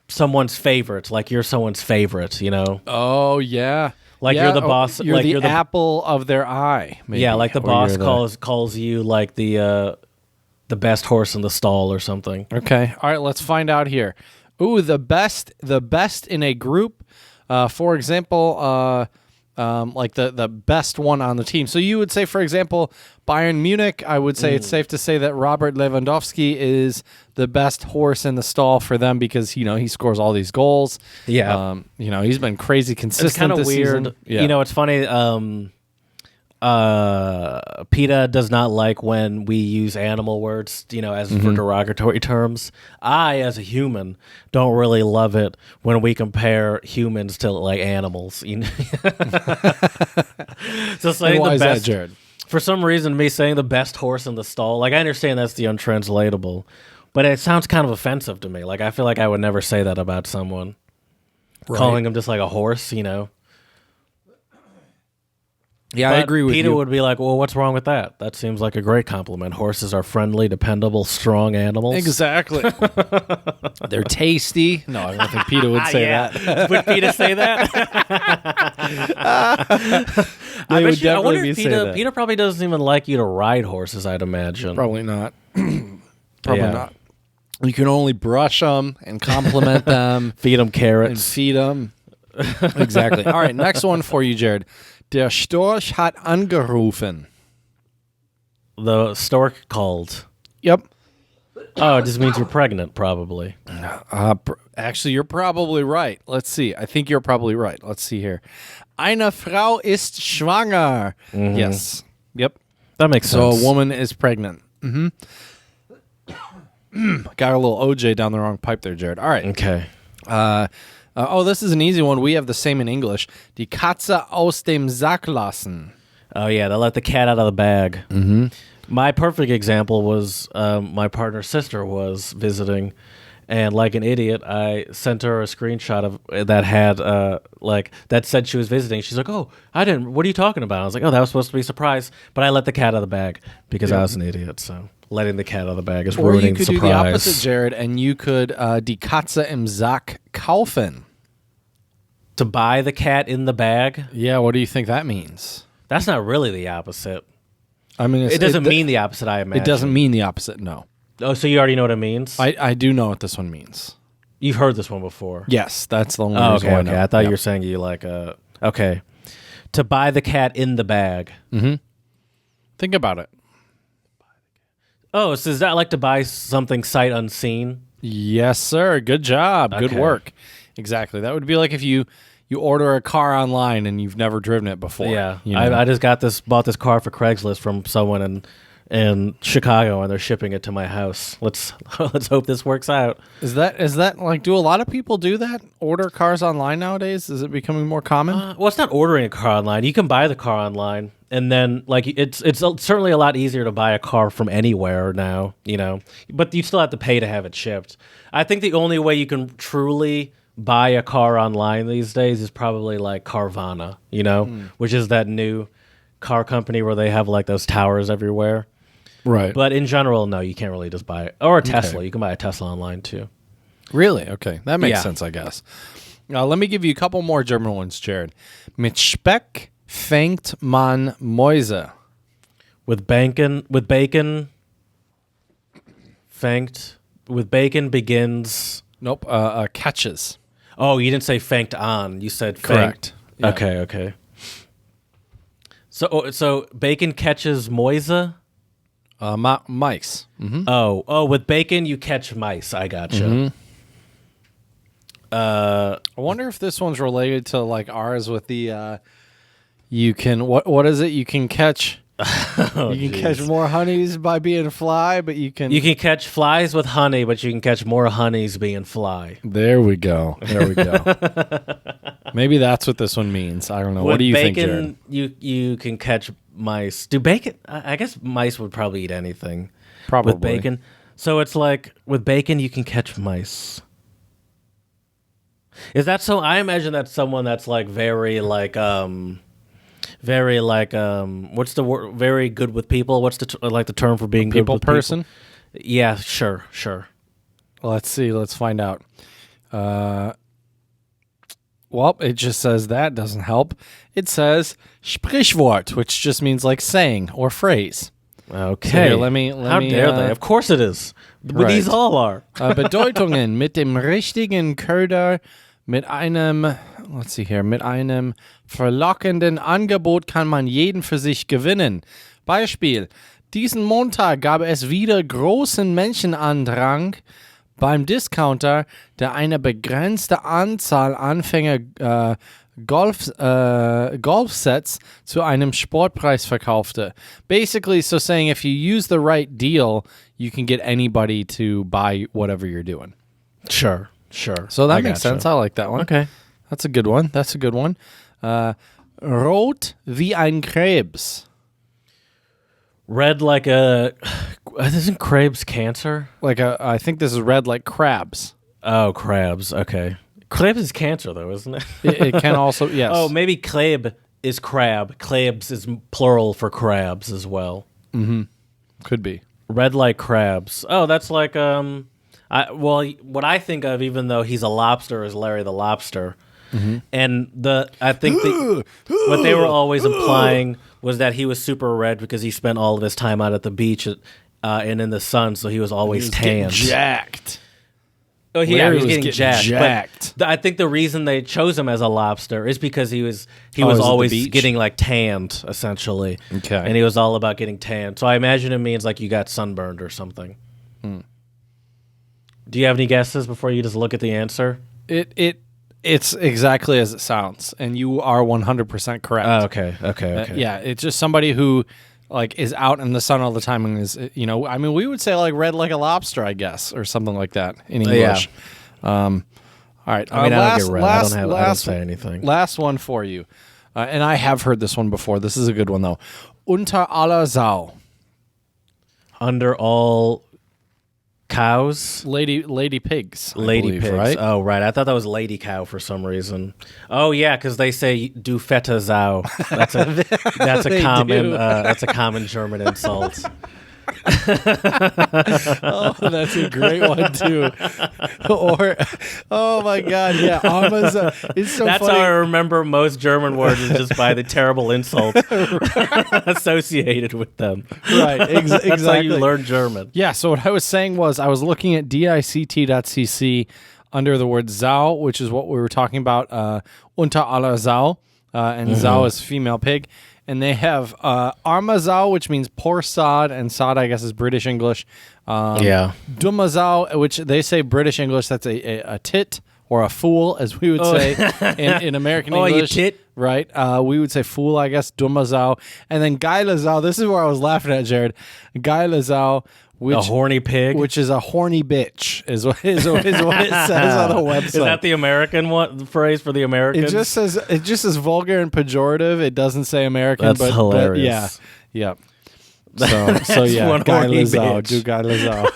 [SPEAKER 2] someone's favorite, like you're someone's favorite, you know?
[SPEAKER 1] Oh yeah,
[SPEAKER 2] like you're the boss.
[SPEAKER 1] You're
[SPEAKER 2] like
[SPEAKER 1] the
[SPEAKER 2] you're the
[SPEAKER 1] apple of their eye. Maybe.
[SPEAKER 2] Yeah, like the boss calls you like the best horse in the stall or something.
[SPEAKER 1] Okay, all right, let's find out here. Ooh, the best in a group. For example, like the best one on the team. So you would say, for example, Bayern Munich, I would say it's safe to say that Robert Lewandowski is the best horse in the stall for them because, you know, he scores all these goals.
[SPEAKER 2] Yeah.
[SPEAKER 1] You know, he's been crazy consistent
[SPEAKER 2] it's kind of
[SPEAKER 1] this
[SPEAKER 2] weird.
[SPEAKER 1] season. Yeah.
[SPEAKER 2] You know, it's funny. PETA does not like when we use animal words, you know, as for derogatory terms. I, as a human, don't really love it when we compare humans to like animals. You know? So saying
[SPEAKER 1] why
[SPEAKER 2] the
[SPEAKER 1] is
[SPEAKER 2] best,
[SPEAKER 1] that, Jared?
[SPEAKER 2] For some reason, me saying the best horse in the stall, like I understand that's the untranslatable, but it sounds kind of offensive to me. Like I feel like I would never say that about someone, calling him just like a horse, you know.
[SPEAKER 1] Yeah,
[SPEAKER 2] But
[SPEAKER 1] I agree with
[SPEAKER 2] PETA
[SPEAKER 1] you.
[SPEAKER 2] would be like, well, what's wrong with that? That seems like a great compliment. Horses are friendly, dependable, strong animals.
[SPEAKER 1] Exactly. They're tasty. No, I don't think PETA would say that.
[SPEAKER 2] Would PETA say that?
[SPEAKER 1] They would
[SPEAKER 2] I wonder
[SPEAKER 1] definitely
[SPEAKER 2] if
[SPEAKER 1] say that.
[SPEAKER 2] PETA probably doesn't even like you to ride horses, I'd imagine.
[SPEAKER 1] Probably not. Probably
[SPEAKER 2] Yeah.
[SPEAKER 1] not. You can only brush them and compliment them
[SPEAKER 2] Feed them
[SPEAKER 1] and
[SPEAKER 2] carrots.
[SPEAKER 1] feed them. Exactly. All right, next one for you, Jared. Der Storch hat angerufen.
[SPEAKER 2] The stork called.
[SPEAKER 1] Yep.
[SPEAKER 2] Oh, it just means you're pregnant, probably.
[SPEAKER 1] Actually, you're probably right. Let's see. I think you're probably right. Let's see here. Eine Frau ist schwanger. Yes. Yep.
[SPEAKER 2] That makes
[SPEAKER 1] So
[SPEAKER 2] sense.
[SPEAKER 1] a woman is pregnant. Got a little OJ down the wrong pipe there, Jared. All right.
[SPEAKER 2] Okay.
[SPEAKER 1] This is an easy one. We have the same in English. Die Katze aus dem Sack lassen.
[SPEAKER 2] Oh, yeah, they let the cat out of the bag. My perfect example was my partner's sister was visiting, and like an idiot, I sent her a screenshot of that had that said she was visiting. She's like, "Oh, I didn't. What are you talking about?" I was like, "Oh, that was supposed to be a surprise," but I let the cat out of the bag because I was an idiot. So letting the cat out of the bag is
[SPEAKER 1] Or
[SPEAKER 2] ruining
[SPEAKER 1] you could
[SPEAKER 2] the
[SPEAKER 1] do
[SPEAKER 2] surprise.
[SPEAKER 1] the opposite, Jared, and you could die Katze im Sack kaufen.
[SPEAKER 2] To buy the cat in the bag?
[SPEAKER 1] Yeah, what do you think that means?
[SPEAKER 2] That's not really the opposite.
[SPEAKER 1] I mean,
[SPEAKER 2] It doesn't mean the opposite, I imagine.
[SPEAKER 1] It doesn't mean the opposite, no.
[SPEAKER 2] Oh, so you already know what it means?
[SPEAKER 1] I do know what this one means.
[SPEAKER 2] You've heard this one before.
[SPEAKER 1] Yes, that's the only
[SPEAKER 2] Oh,
[SPEAKER 1] reason
[SPEAKER 2] okay,
[SPEAKER 1] why
[SPEAKER 2] okay.
[SPEAKER 1] I know.
[SPEAKER 2] I thought
[SPEAKER 1] Yeah.
[SPEAKER 2] you were saying you like okay. To buy the cat in the bag.
[SPEAKER 1] Think about it.
[SPEAKER 2] Oh, so is that like to buy something sight unseen?
[SPEAKER 1] Yes, sir. Good job. Good
[SPEAKER 2] Okay.
[SPEAKER 1] work. Exactly. That would be like if you order a car online and you've never driven it before.
[SPEAKER 2] Yeah.
[SPEAKER 1] You know?
[SPEAKER 2] I just bought this car for Craigslist from someone in Chicago, and they're shipping it to my house. Let's hope this works out.
[SPEAKER 1] Is that like, do a lot of people do that? Order cars online nowadays? Is it becoming more common?
[SPEAKER 2] Well, it's not ordering a car online. You can buy the car online, and then like it's certainly a lot easier to buy a car from anywhere now, you know. But you still have to pay to have it shipped. I think the only way you can truly buy a car online these days is probably like Carvana, you know, which is that new car company where they have like those towers everywhere.
[SPEAKER 1] Right.
[SPEAKER 2] But in general, no, you can't really just buy it. Or a Tesla. You can buy a Tesla online too.
[SPEAKER 1] Really? Okay. That makes
[SPEAKER 2] Yeah.
[SPEAKER 1] sense, I guess. Let me give you a couple more German ones, Jared. Mit Speck fängt man Mäuse.
[SPEAKER 2] With bacon, begins.
[SPEAKER 1] Nope. Catches.
[SPEAKER 2] Oh, you didn't say fanked on. You said fanked.
[SPEAKER 1] Correct. Yeah.
[SPEAKER 2] Okay. So bacon catches Mäuse.
[SPEAKER 1] Mice. Mm-hmm.
[SPEAKER 2] Oh, with bacon you catch mice. I gotcha.
[SPEAKER 1] I wonder if this one's related to like ours with the you can what is it? You can catch you can catch more honeys by being fly, but you can
[SPEAKER 2] catch flies with honey, but you can catch more honeys being fly.
[SPEAKER 1] There we go. Maybe that's what this one means. I don't know. What do you think, Jared?
[SPEAKER 2] You can catch mice. Do bacon? I guess mice would probably eat anything.
[SPEAKER 1] Probably.
[SPEAKER 2] With bacon. So it's like with bacon you can catch mice. Is that so? I imagine that's someone that's like very like what's the word? Very good with people. What's the the term for being
[SPEAKER 1] People
[SPEAKER 2] good with
[SPEAKER 1] person?
[SPEAKER 2] People? Yeah, sure.
[SPEAKER 1] Well, let's see. Let's find out. Well, it just says that doesn't help. It says Sprichwort, which just means like saying or phrase.
[SPEAKER 2] Okay.
[SPEAKER 1] So here, let me.
[SPEAKER 2] How dare they? Of course it is. But these
[SPEAKER 1] right.
[SPEAKER 2] all are.
[SPEAKER 1] Bedeutungen mit dem richtigen Köder, mit einem verlockenden Angebot kann man jeden für sich gewinnen. Beispiel: Diesen Montag gab es wieder großen Menschenandrang beim Discounter, der eine begrenzte Anzahl Anfänger Golfsets zu einem Sportpreis verkaufte. Basically, so saying if you use the right deal, you can get anybody to buy whatever you're doing.
[SPEAKER 2] Sure.
[SPEAKER 1] So that makes sense. I like that one.
[SPEAKER 2] Okay.
[SPEAKER 1] That's a good one. Rot wie ein Krebs.
[SPEAKER 2] Red like a... Isn't Krebs cancer?
[SPEAKER 1] I think this is red like crabs.
[SPEAKER 2] Oh, crabs. Okay. Krebs is cancer, though, isn't it?
[SPEAKER 1] It can also, yes.
[SPEAKER 2] Oh, maybe Kleb is crab. Klebs is plural for crabs as well.
[SPEAKER 1] Could be.
[SPEAKER 2] Red like crabs. Oh, that's like what I think of, even though he's a lobster, is Larry the Lobster. And I think what they were always implying was that he was super red because he spent all of his time out at the beach and in the sun, so he was always tanned.
[SPEAKER 1] Jacked.
[SPEAKER 2] Oh, yeah,
[SPEAKER 1] Larry
[SPEAKER 2] he was getting jacked.
[SPEAKER 1] jacked.
[SPEAKER 2] But I think the reason they chose him as a lobster is because he was
[SPEAKER 1] at the
[SPEAKER 2] always
[SPEAKER 1] beach?
[SPEAKER 2] getting like tanned, essentially.
[SPEAKER 1] Okay.
[SPEAKER 2] And he was all about getting tanned. So I imagine it means like you got sunburned or something. Do you have any guesses before you just look at the answer?
[SPEAKER 1] It's exactly as it sounds, and you are 100% correct.
[SPEAKER 2] Oh, okay.
[SPEAKER 1] Yeah, it's just somebody who like is out in the sun all the time and is, I mean, we would say like red like a lobster, I guess, or something like that in English. All right.
[SPEAKER 2] I mean, I don't get red. I don't say anything.
[SPEAKER 1] Last one for you, and I have heard this one before. This is a good one though. Unter aller Sau.
[SPEAKER 2] Under all cows?
[SPEAKER 1] Lady pigs.
[SPEAKER 2] Lady
[SPEAKER 1] believe,
[SPEAKER 2] pigs.
[SPEAKER 1] right?
[SPEAKER 2] Oh, right. I thought that was lady cow for some reason. Oh, yeah, because they say "du fette Sau." That's a common German insult.
[SPEAKER 1] Oh, that's a great one too. Or, oh my God, yeah, Amazon. It's so
[SPEAKER 2] That's
[SPEAKER 1] funny.
[SPEAKER 2] how I remember most German words, is just by the terrible insults associated with them.
[SPEAKER 1] Right, exactly.
[SPEAKER 2] That's how you learn German.
[SPEAKER 1] Yeah. So what I was saying was I was looking at dict.cc under the word Sau, which is what we were talking about. Unter aller Sau, and Sau is female pig. And they have arme Sau, which means poor sod, and sod, I guess, is British English. Dumme Sau, which they say British English, that's a tit or a fool, as we would say in American English.
[SPEAKER 2] You tit?
[SPEAKER 1] Right. We would say fool, I guess, dumme Sau. And then geile Sau, this is where I was laughing at, Jared. Geile Sau.
[SPEAKER 2] A horny pig?
[SPEAKER 1] Which is a horny bitch, is what it says on the website.
[SPEAKER 2] Is that the American phrase for the Americans?
[SPEAKER 1] It just says vulgar and pejorative. It doesn't say American.
[SPEAKER 2] That's hilarious.
[SPEAKER 1] Yeah. So yeah,
[SPEAKER 2] one horny bitch.
[SPEAKER 1] Do geile Sau.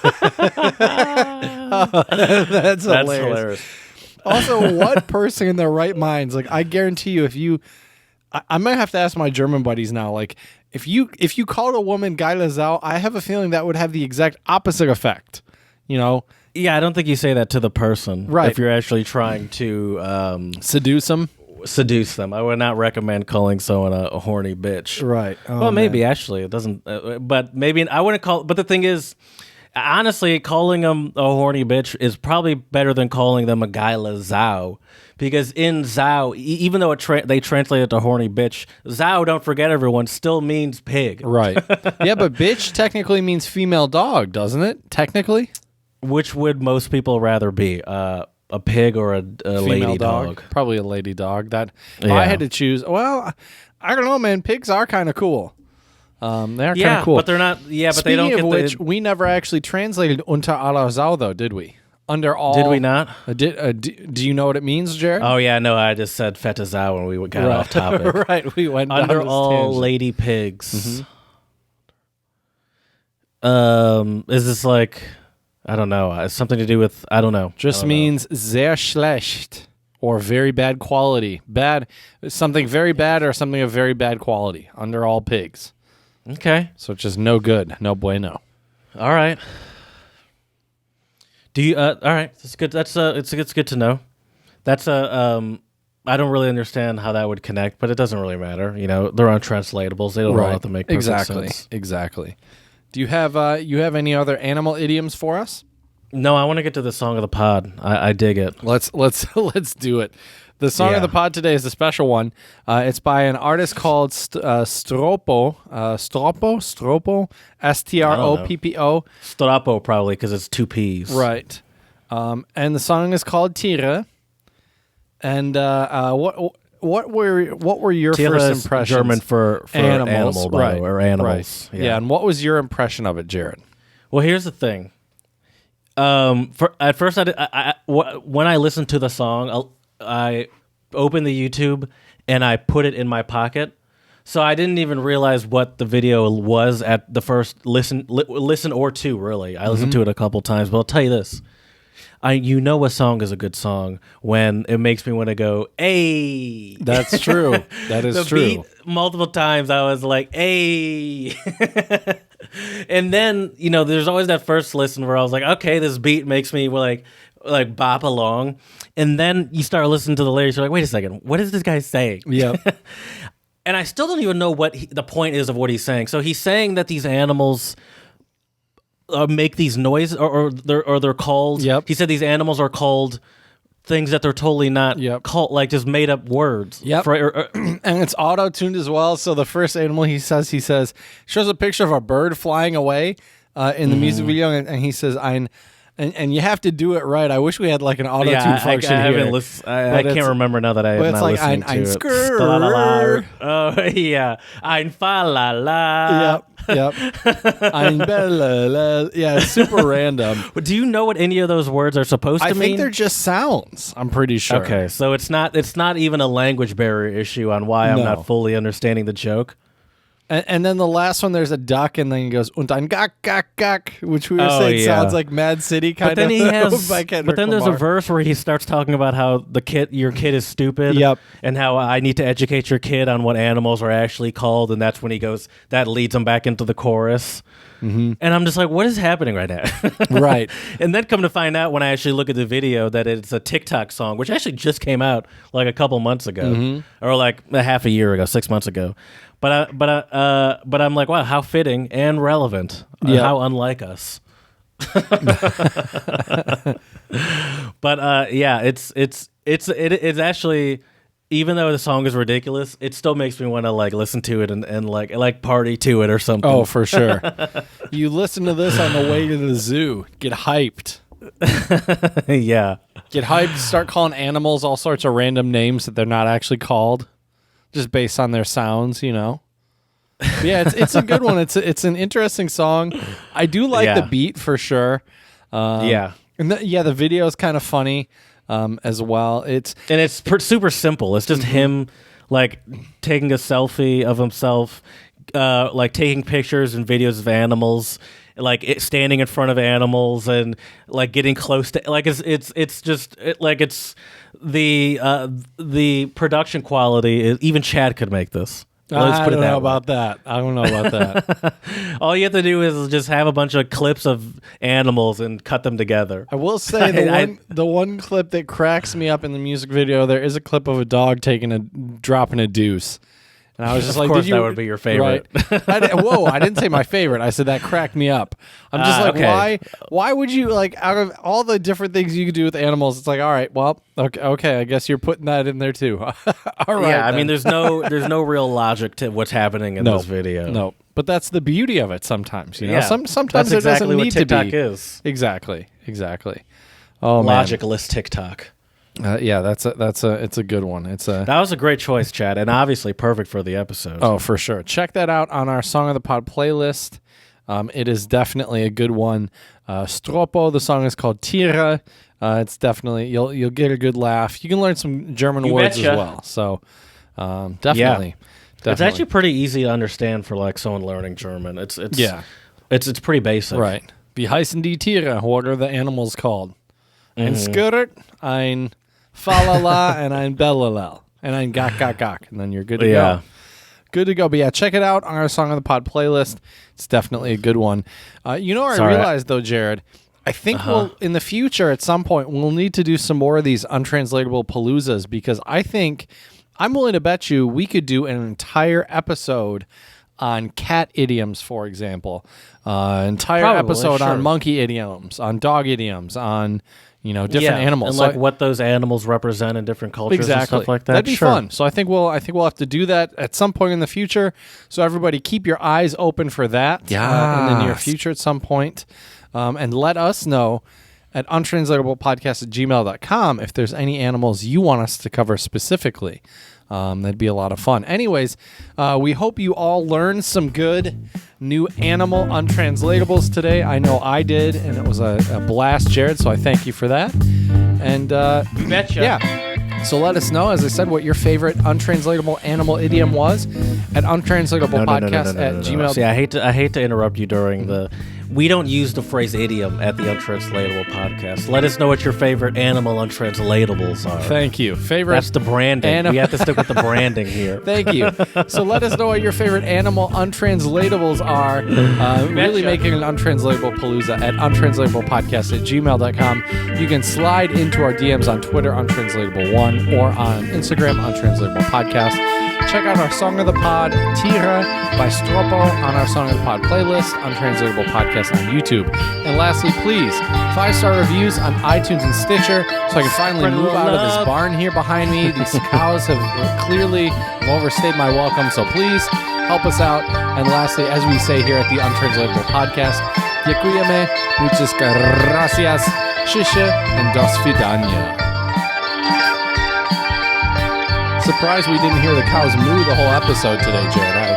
[SPEAKER 1] That's hilarious. Also, what person in their right minds? Like, I guarantee you, if you, I might have to ask my German buddies now. Like, if you called a woman geile Sau, I have a feeling that would have the exact opposite effect. You know?
[SPEAKER 2] Yeah, I don't think you say that to the person.
[SPEAKER 1] Right.
[SPEAKER 2] If you're actually trying to
[SPEAKER 1] seduce them.
[SPEAKER 2] I would not recommend calling someone a horny bitch.
[SPEAKER 1] Right. Oh,
[SPEAKER 2] well, maybe actually it doesn't. But maybe I wouldn't call. But the thing is, honestly, calling them a horny bitch is probably better than calling them a geile Sau. Because in Sau, even though they translate it to horny bitch, Sau, don't forget everyone, still means pig.
[SPEAKER 1] Right. Yeah, but bitch technically means female dog, doesn't it? Technically?
[SPEAKER 2] Which would most people rather be? A pig or a lady dog?
[SPEAKER 1] Probably a lady dog. If I had to choose, well, I don't know, man. Pigs are kind of cool. They are kind of cool.
[SPEAKER 2] But they're not. Yeah, but they don't
[SPEAKER 1] Speaking
[SPEAKER 2] get
[SPEAKER 1] of which, we never actually translated Unter aller Sau, though, did we? Under all.
[SPEAKER 2] Did we not?
[SPEAKER 1] Do you know what it means, Jared?
[SPEAKER 2] Oh, yeah, no, I just said fette Sau when we got off topic.
[SPEAKER 1] Right, we went down
[SPEAKER 2] Under
[SPEAKER 1] this
[SPEAKER 2] all
[SPEAKER 1] tangent.
[SPEAKER 2] lady pigs. Is this like, I don't know, something to do with, I don't know.
[SPEAKER 1] Just means sehr schlecht, or very bad quality. Bad, something very bad or something of very bad quality. Under all pigs.
[SPEAKER 2] Okay.
[SPEAKER 1] So it's just no good, no bueno.
[SPEAKER 2] All right. Do you? All right. That's good. It's good to know. That's I don't really understand how that would connect, but it doesn't really matter. You know, they're untranslatables. They don't have to make perfect sense.
[SPEAKER 1] Exactly. Do you have any other animal idioms for us?
[SPEAKER 2] No, I want to get to the song of the pod. I dig it.
[SPEAKER 1] Let's do it. The song of the pod today is a special one. It's by an artist called Stroppo. Stroppo. Stroppo.
[SPEAKER 2] Strappo, probably, because it's two P's.
[SPEAKER 1] Right. And the song is called Tiere. And what were your
[SPEAKER 2] Tiere
[SPEAKER 1] first
[SPEAKER 2] is
[SPEAKER 1] impressions?
[SPEAKER 2] German for animal, by the way, or animals.
[SPEAKER 1] Right. Yeah. And what was your impression of it, Jared?
[SPEAKER 2] Well, here's the thing. At first, when I listened to the song, I opened the YouTube and I put it in my pocket, so I didn't even realize what the video was at the first listen or two. Really, I listened to it a couple times, but I'll tell you this: you know a song is a good song when it makes me want to go, "Hey!"
[SPEAKER 1] That's true. That is true.
[SPEAKER 2] Beat, multiple times I was like, "Hey!" And then there's always that first listen where I was like, "Okay, this beat makes me like bop along," and then you start listening to the lyrics. You're like, "Wait a second, what is this guy saying?"
[SPEAKER 1] Yeah.
[SPEAKER 2] And I still don't even know what the point is of what he's saying. So he's saying that these animals make these noises, or they're called.
[SPEAKER 1] Yep.
[SPEAKER 2] He said these animals are called things that they're totally not called, like just made up words.
[SPEAKER 1] Yep. And it's auto-tuned as well. So the first animal he says shows a picture of a bird flying away in the music video, and he says, and you have to do it right. I wish we had like an auto-tune function here.
[SPEAKER 2] I can't remember now that I am not listening to it.
[SPEAKER 1] Skrrr.
[SPEAKER 2] Oh, yeah. Ein fa la la.
[SPEAKER 1] Yep. Ein bella. Yeah, it's super random.
[SPEAKER 2] Do you know what any of those words are supposed to mean?
[SPEAKER 1] I think they're just sounds. I'm pretty sure.
[SPEAKER 2] Okay, so it's not even a language barrier issue on why I'm not fully understanding the joke.
[SPEAKER 1] And then the last one, there's a duck, and then he goes und ein gak gak gak, which we were saying sounds like Mad City kind of.
[SPEAKER 2] But then he has.
[SPEAKER 1] by Kendrick
[SPEAKER 2] But then there's a
[SPEAKER 1] Lamar.
[SPEAKER 2] verse where he starts talking about how your kid is stupid.
[SPEAKER 1] Yep.
[SPEAKER 2] And how I need to educate your kid on what animals are actually called, and that's when he goes. That leads him back into the chorus. Mm-hmm. And I'm just like, what is happening right now?
[SPEAKER 1] Right.
[SPEAKER 2] And then come to find out when I actually look at the video that it's a TikTok song, which actually just came out like a couple months ago, or like a half a year ago, 6 months ago. But I'm like, wow, how fitting and relevant. How unlike us. But yeah, it's actually, even though the song is ridiculous, it still makes me want to like listen to it and like party to it or something.
[SPEAKER 1] Oh, for sure. You listen to this on the way to the zoo. Get hyped.
[SPEAKER 2] Yeah.
[SPEAKER 1] Get hyped. Start calling animals all sorts of random names that they're not actually called, just based on their sounds. Yeah, it's a good one. It's an interesting song. I do like the beat for sure.
[SPEAKER 2] Yeah.
[SPEAKER 1] And the video is kind of funny as well. It's
[SPEAKER 2] super simple. It's just him like taking a selfie of himself, like taking pictures and videos of animals, like standing in front of animals and like getting close to, like it's just the production quality. Even Chad could make this.
[SPEAKER 1] I don't know about that. All
[SPEAKER 2] you have to do is just have a bunch of clips of animals and cut them together.
[SPEAKER 1] I will say the one clip that cracks me up in the music video, there is a clip of a dog dropping a deuce. And I was just
[SPEAKER 2] of
[SPEAKER 1] like,
[SPEAKER 2] course that would be your favorite.
[SPEAKER 1] Right? I didn't say my favorite. I said that cracked me up. I'm just like,
[SPEAKER 2] okay.
[SPEAKER 1] Why would you, like, out of all the different things you could do with animals, it's like, all right, well, okay, I guess you're putting that in there too. All right.
[SPEAKER 2] Yeah, I mean, there's no real logic to what's happening in this video.
[SPEAKER 1] No, but that's the beauty of it sometimes.
[SPEAKER 2] Yeah,
[SPEAKER 1] sometimes
[SPEAKER 2] that's
[SPEAKER 1] it
[SPEAKER 2] exactly
[SPEAKER 1] doesn't
[SPEAKER 2] what
[SPEAKER 1] need
[SPEAKER 2] TikTok
[SPEAKER 1] to be.
[SPEAKER 2] is.
[SPEAKER 1] Exactly. Oh, man.
[SPEAKER 2] Logicless TikTok.
[SPEAKER 1] Yeah, it's a good one.
[SPEAKER 2] That was a great choice, Chad, and obviously perfect for the episode.
[SPEAKER 1] Oh, for sure. Check that out on our Song of the Pod playlist. It is definitely a good one. Stropo, the song is called Tira. It's definitely you'll get a good laugh. You can learn some German words
[SPEAKER 2] betcha.
[SPEAKER 1] as well. So definitely.
[SPEAKER 2] It's actually pretty easy to understand for like someone learning German. It's pretty basic.
[SPEAKER 1] Right. Wie heißen die Tiere? What are the animals called? Ein Skirt, ein Falala, and ein Bellalel, and ein Gak Gak Gak, and then you're good to go. Good to go. But yeah, check it out on our Song of the Pod playlist. It's definitely a good one. I realized though, Jared, I think we'll in the future at some point we'll need to do some more of these untranslatable paloozas, because I think I'm willing to bet you we could do an entire episode on cat idioms, for example, entire episode on monkey idioms, on dog idioms, on different animals,
[SPEAKER 2] and like what those animals represent in different cultures and stuff like that.
[SPEAKER 1] That'd be fun. So I think we'll have to do that at some point in the future. So everybody, keep your eyes open for that in the near future at some point, and let us know at untranslatablepodcast@gmail.com if there's any animals you want us to cover specifically. That'd be a lot of fun. Anyways, we hope you all learned some good new animal untranslatables today. I know I did, and it was a blast, Jared, so I thank you for that. And
[SPEAKER 2] you betcha.
[SPEAKER 1] Yeah. So let us know, as I said, what your favorite untranslatable animal idiom was at untranslatablepodcast@gmail.com.
[SPEAKER 2] See, I hate to interrupt you during the... We don't use the phrase idiom at the Untranslatable podcast. Let us know what your favorite animal untranslatables are.
[SPEAKER 1] Thank you.
[SPEAKER 2] That's the branding. We have to stick with the branding here.
[SPEAKER 1] Thank you. So let us know what your favorite animal untranslatables are. Really making an untranslatable palooza at untranslatablepodcast@gmail.com. You can slide into our DMs on Twitter, Untranslatable1, or on Instagram, Untranslatable Podcast. Check out our Song of the Pod, Tira by Stropo, on our Song of the Pod playlist, Untranslatable Podcast on YouTube. And lastly, please, 5-star reviews on iTunes and Stitcher, so I can finally move out of this barn here behind me. These cows have clearly overstayed my welcome, so please help us out. And lastly, as we say here at the Untranslatable Podcast, dziękujemy, muchas gracias, shisha, and do svidania. Surprised we didn't hear the cows moo the whole episode today, Jared.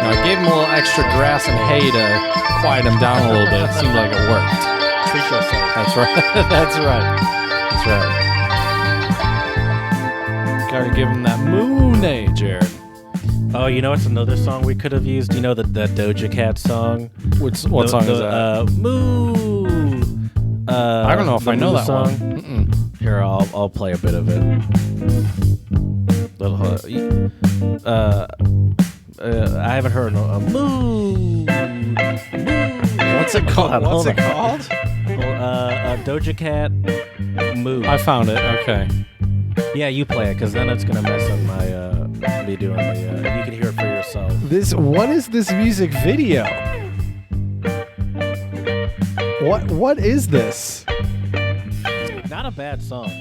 [SPEAKER 1] I gave them a little extra grass and hay to quiet them down a little bit. It seemed like it worked.
[SPEAKER 2] Treat yourself.
[SPEAKER 1] That's right. That's right. Gotta give them that moo-nay, Jared.
[SPEAKER 2] Oh, you know what's another song we could have used? You know the Doja Cat song?
[SPEAKER 1] What song is that?
[SPEAKER 2] Moo.
[SPEAKER 1] I don't know if I know that
[SPEAKER 2] song.
[SPEAKER 1] one.
[SPEAKER 2] Here, I'll play a bit of it. I haven't heard no moo.
[SPEAKER 1] What's it called?
[SPEAKER 2] Hold
[SPEAKER 1] What's it
[SPEAKER 2] on.
[SPEAKER 1] called?
[SPEAKER 2] Doja Cat moo.
[SPEAKER 1] I found it. Okay.
[SPEAKER 2] Yeah, you play it, because then it's gonna mess up my me doing the. You can hear it for yourself.
[SPEAKER 1] What is this music video? What is this?
[SPEAKER 2] Not a bad song.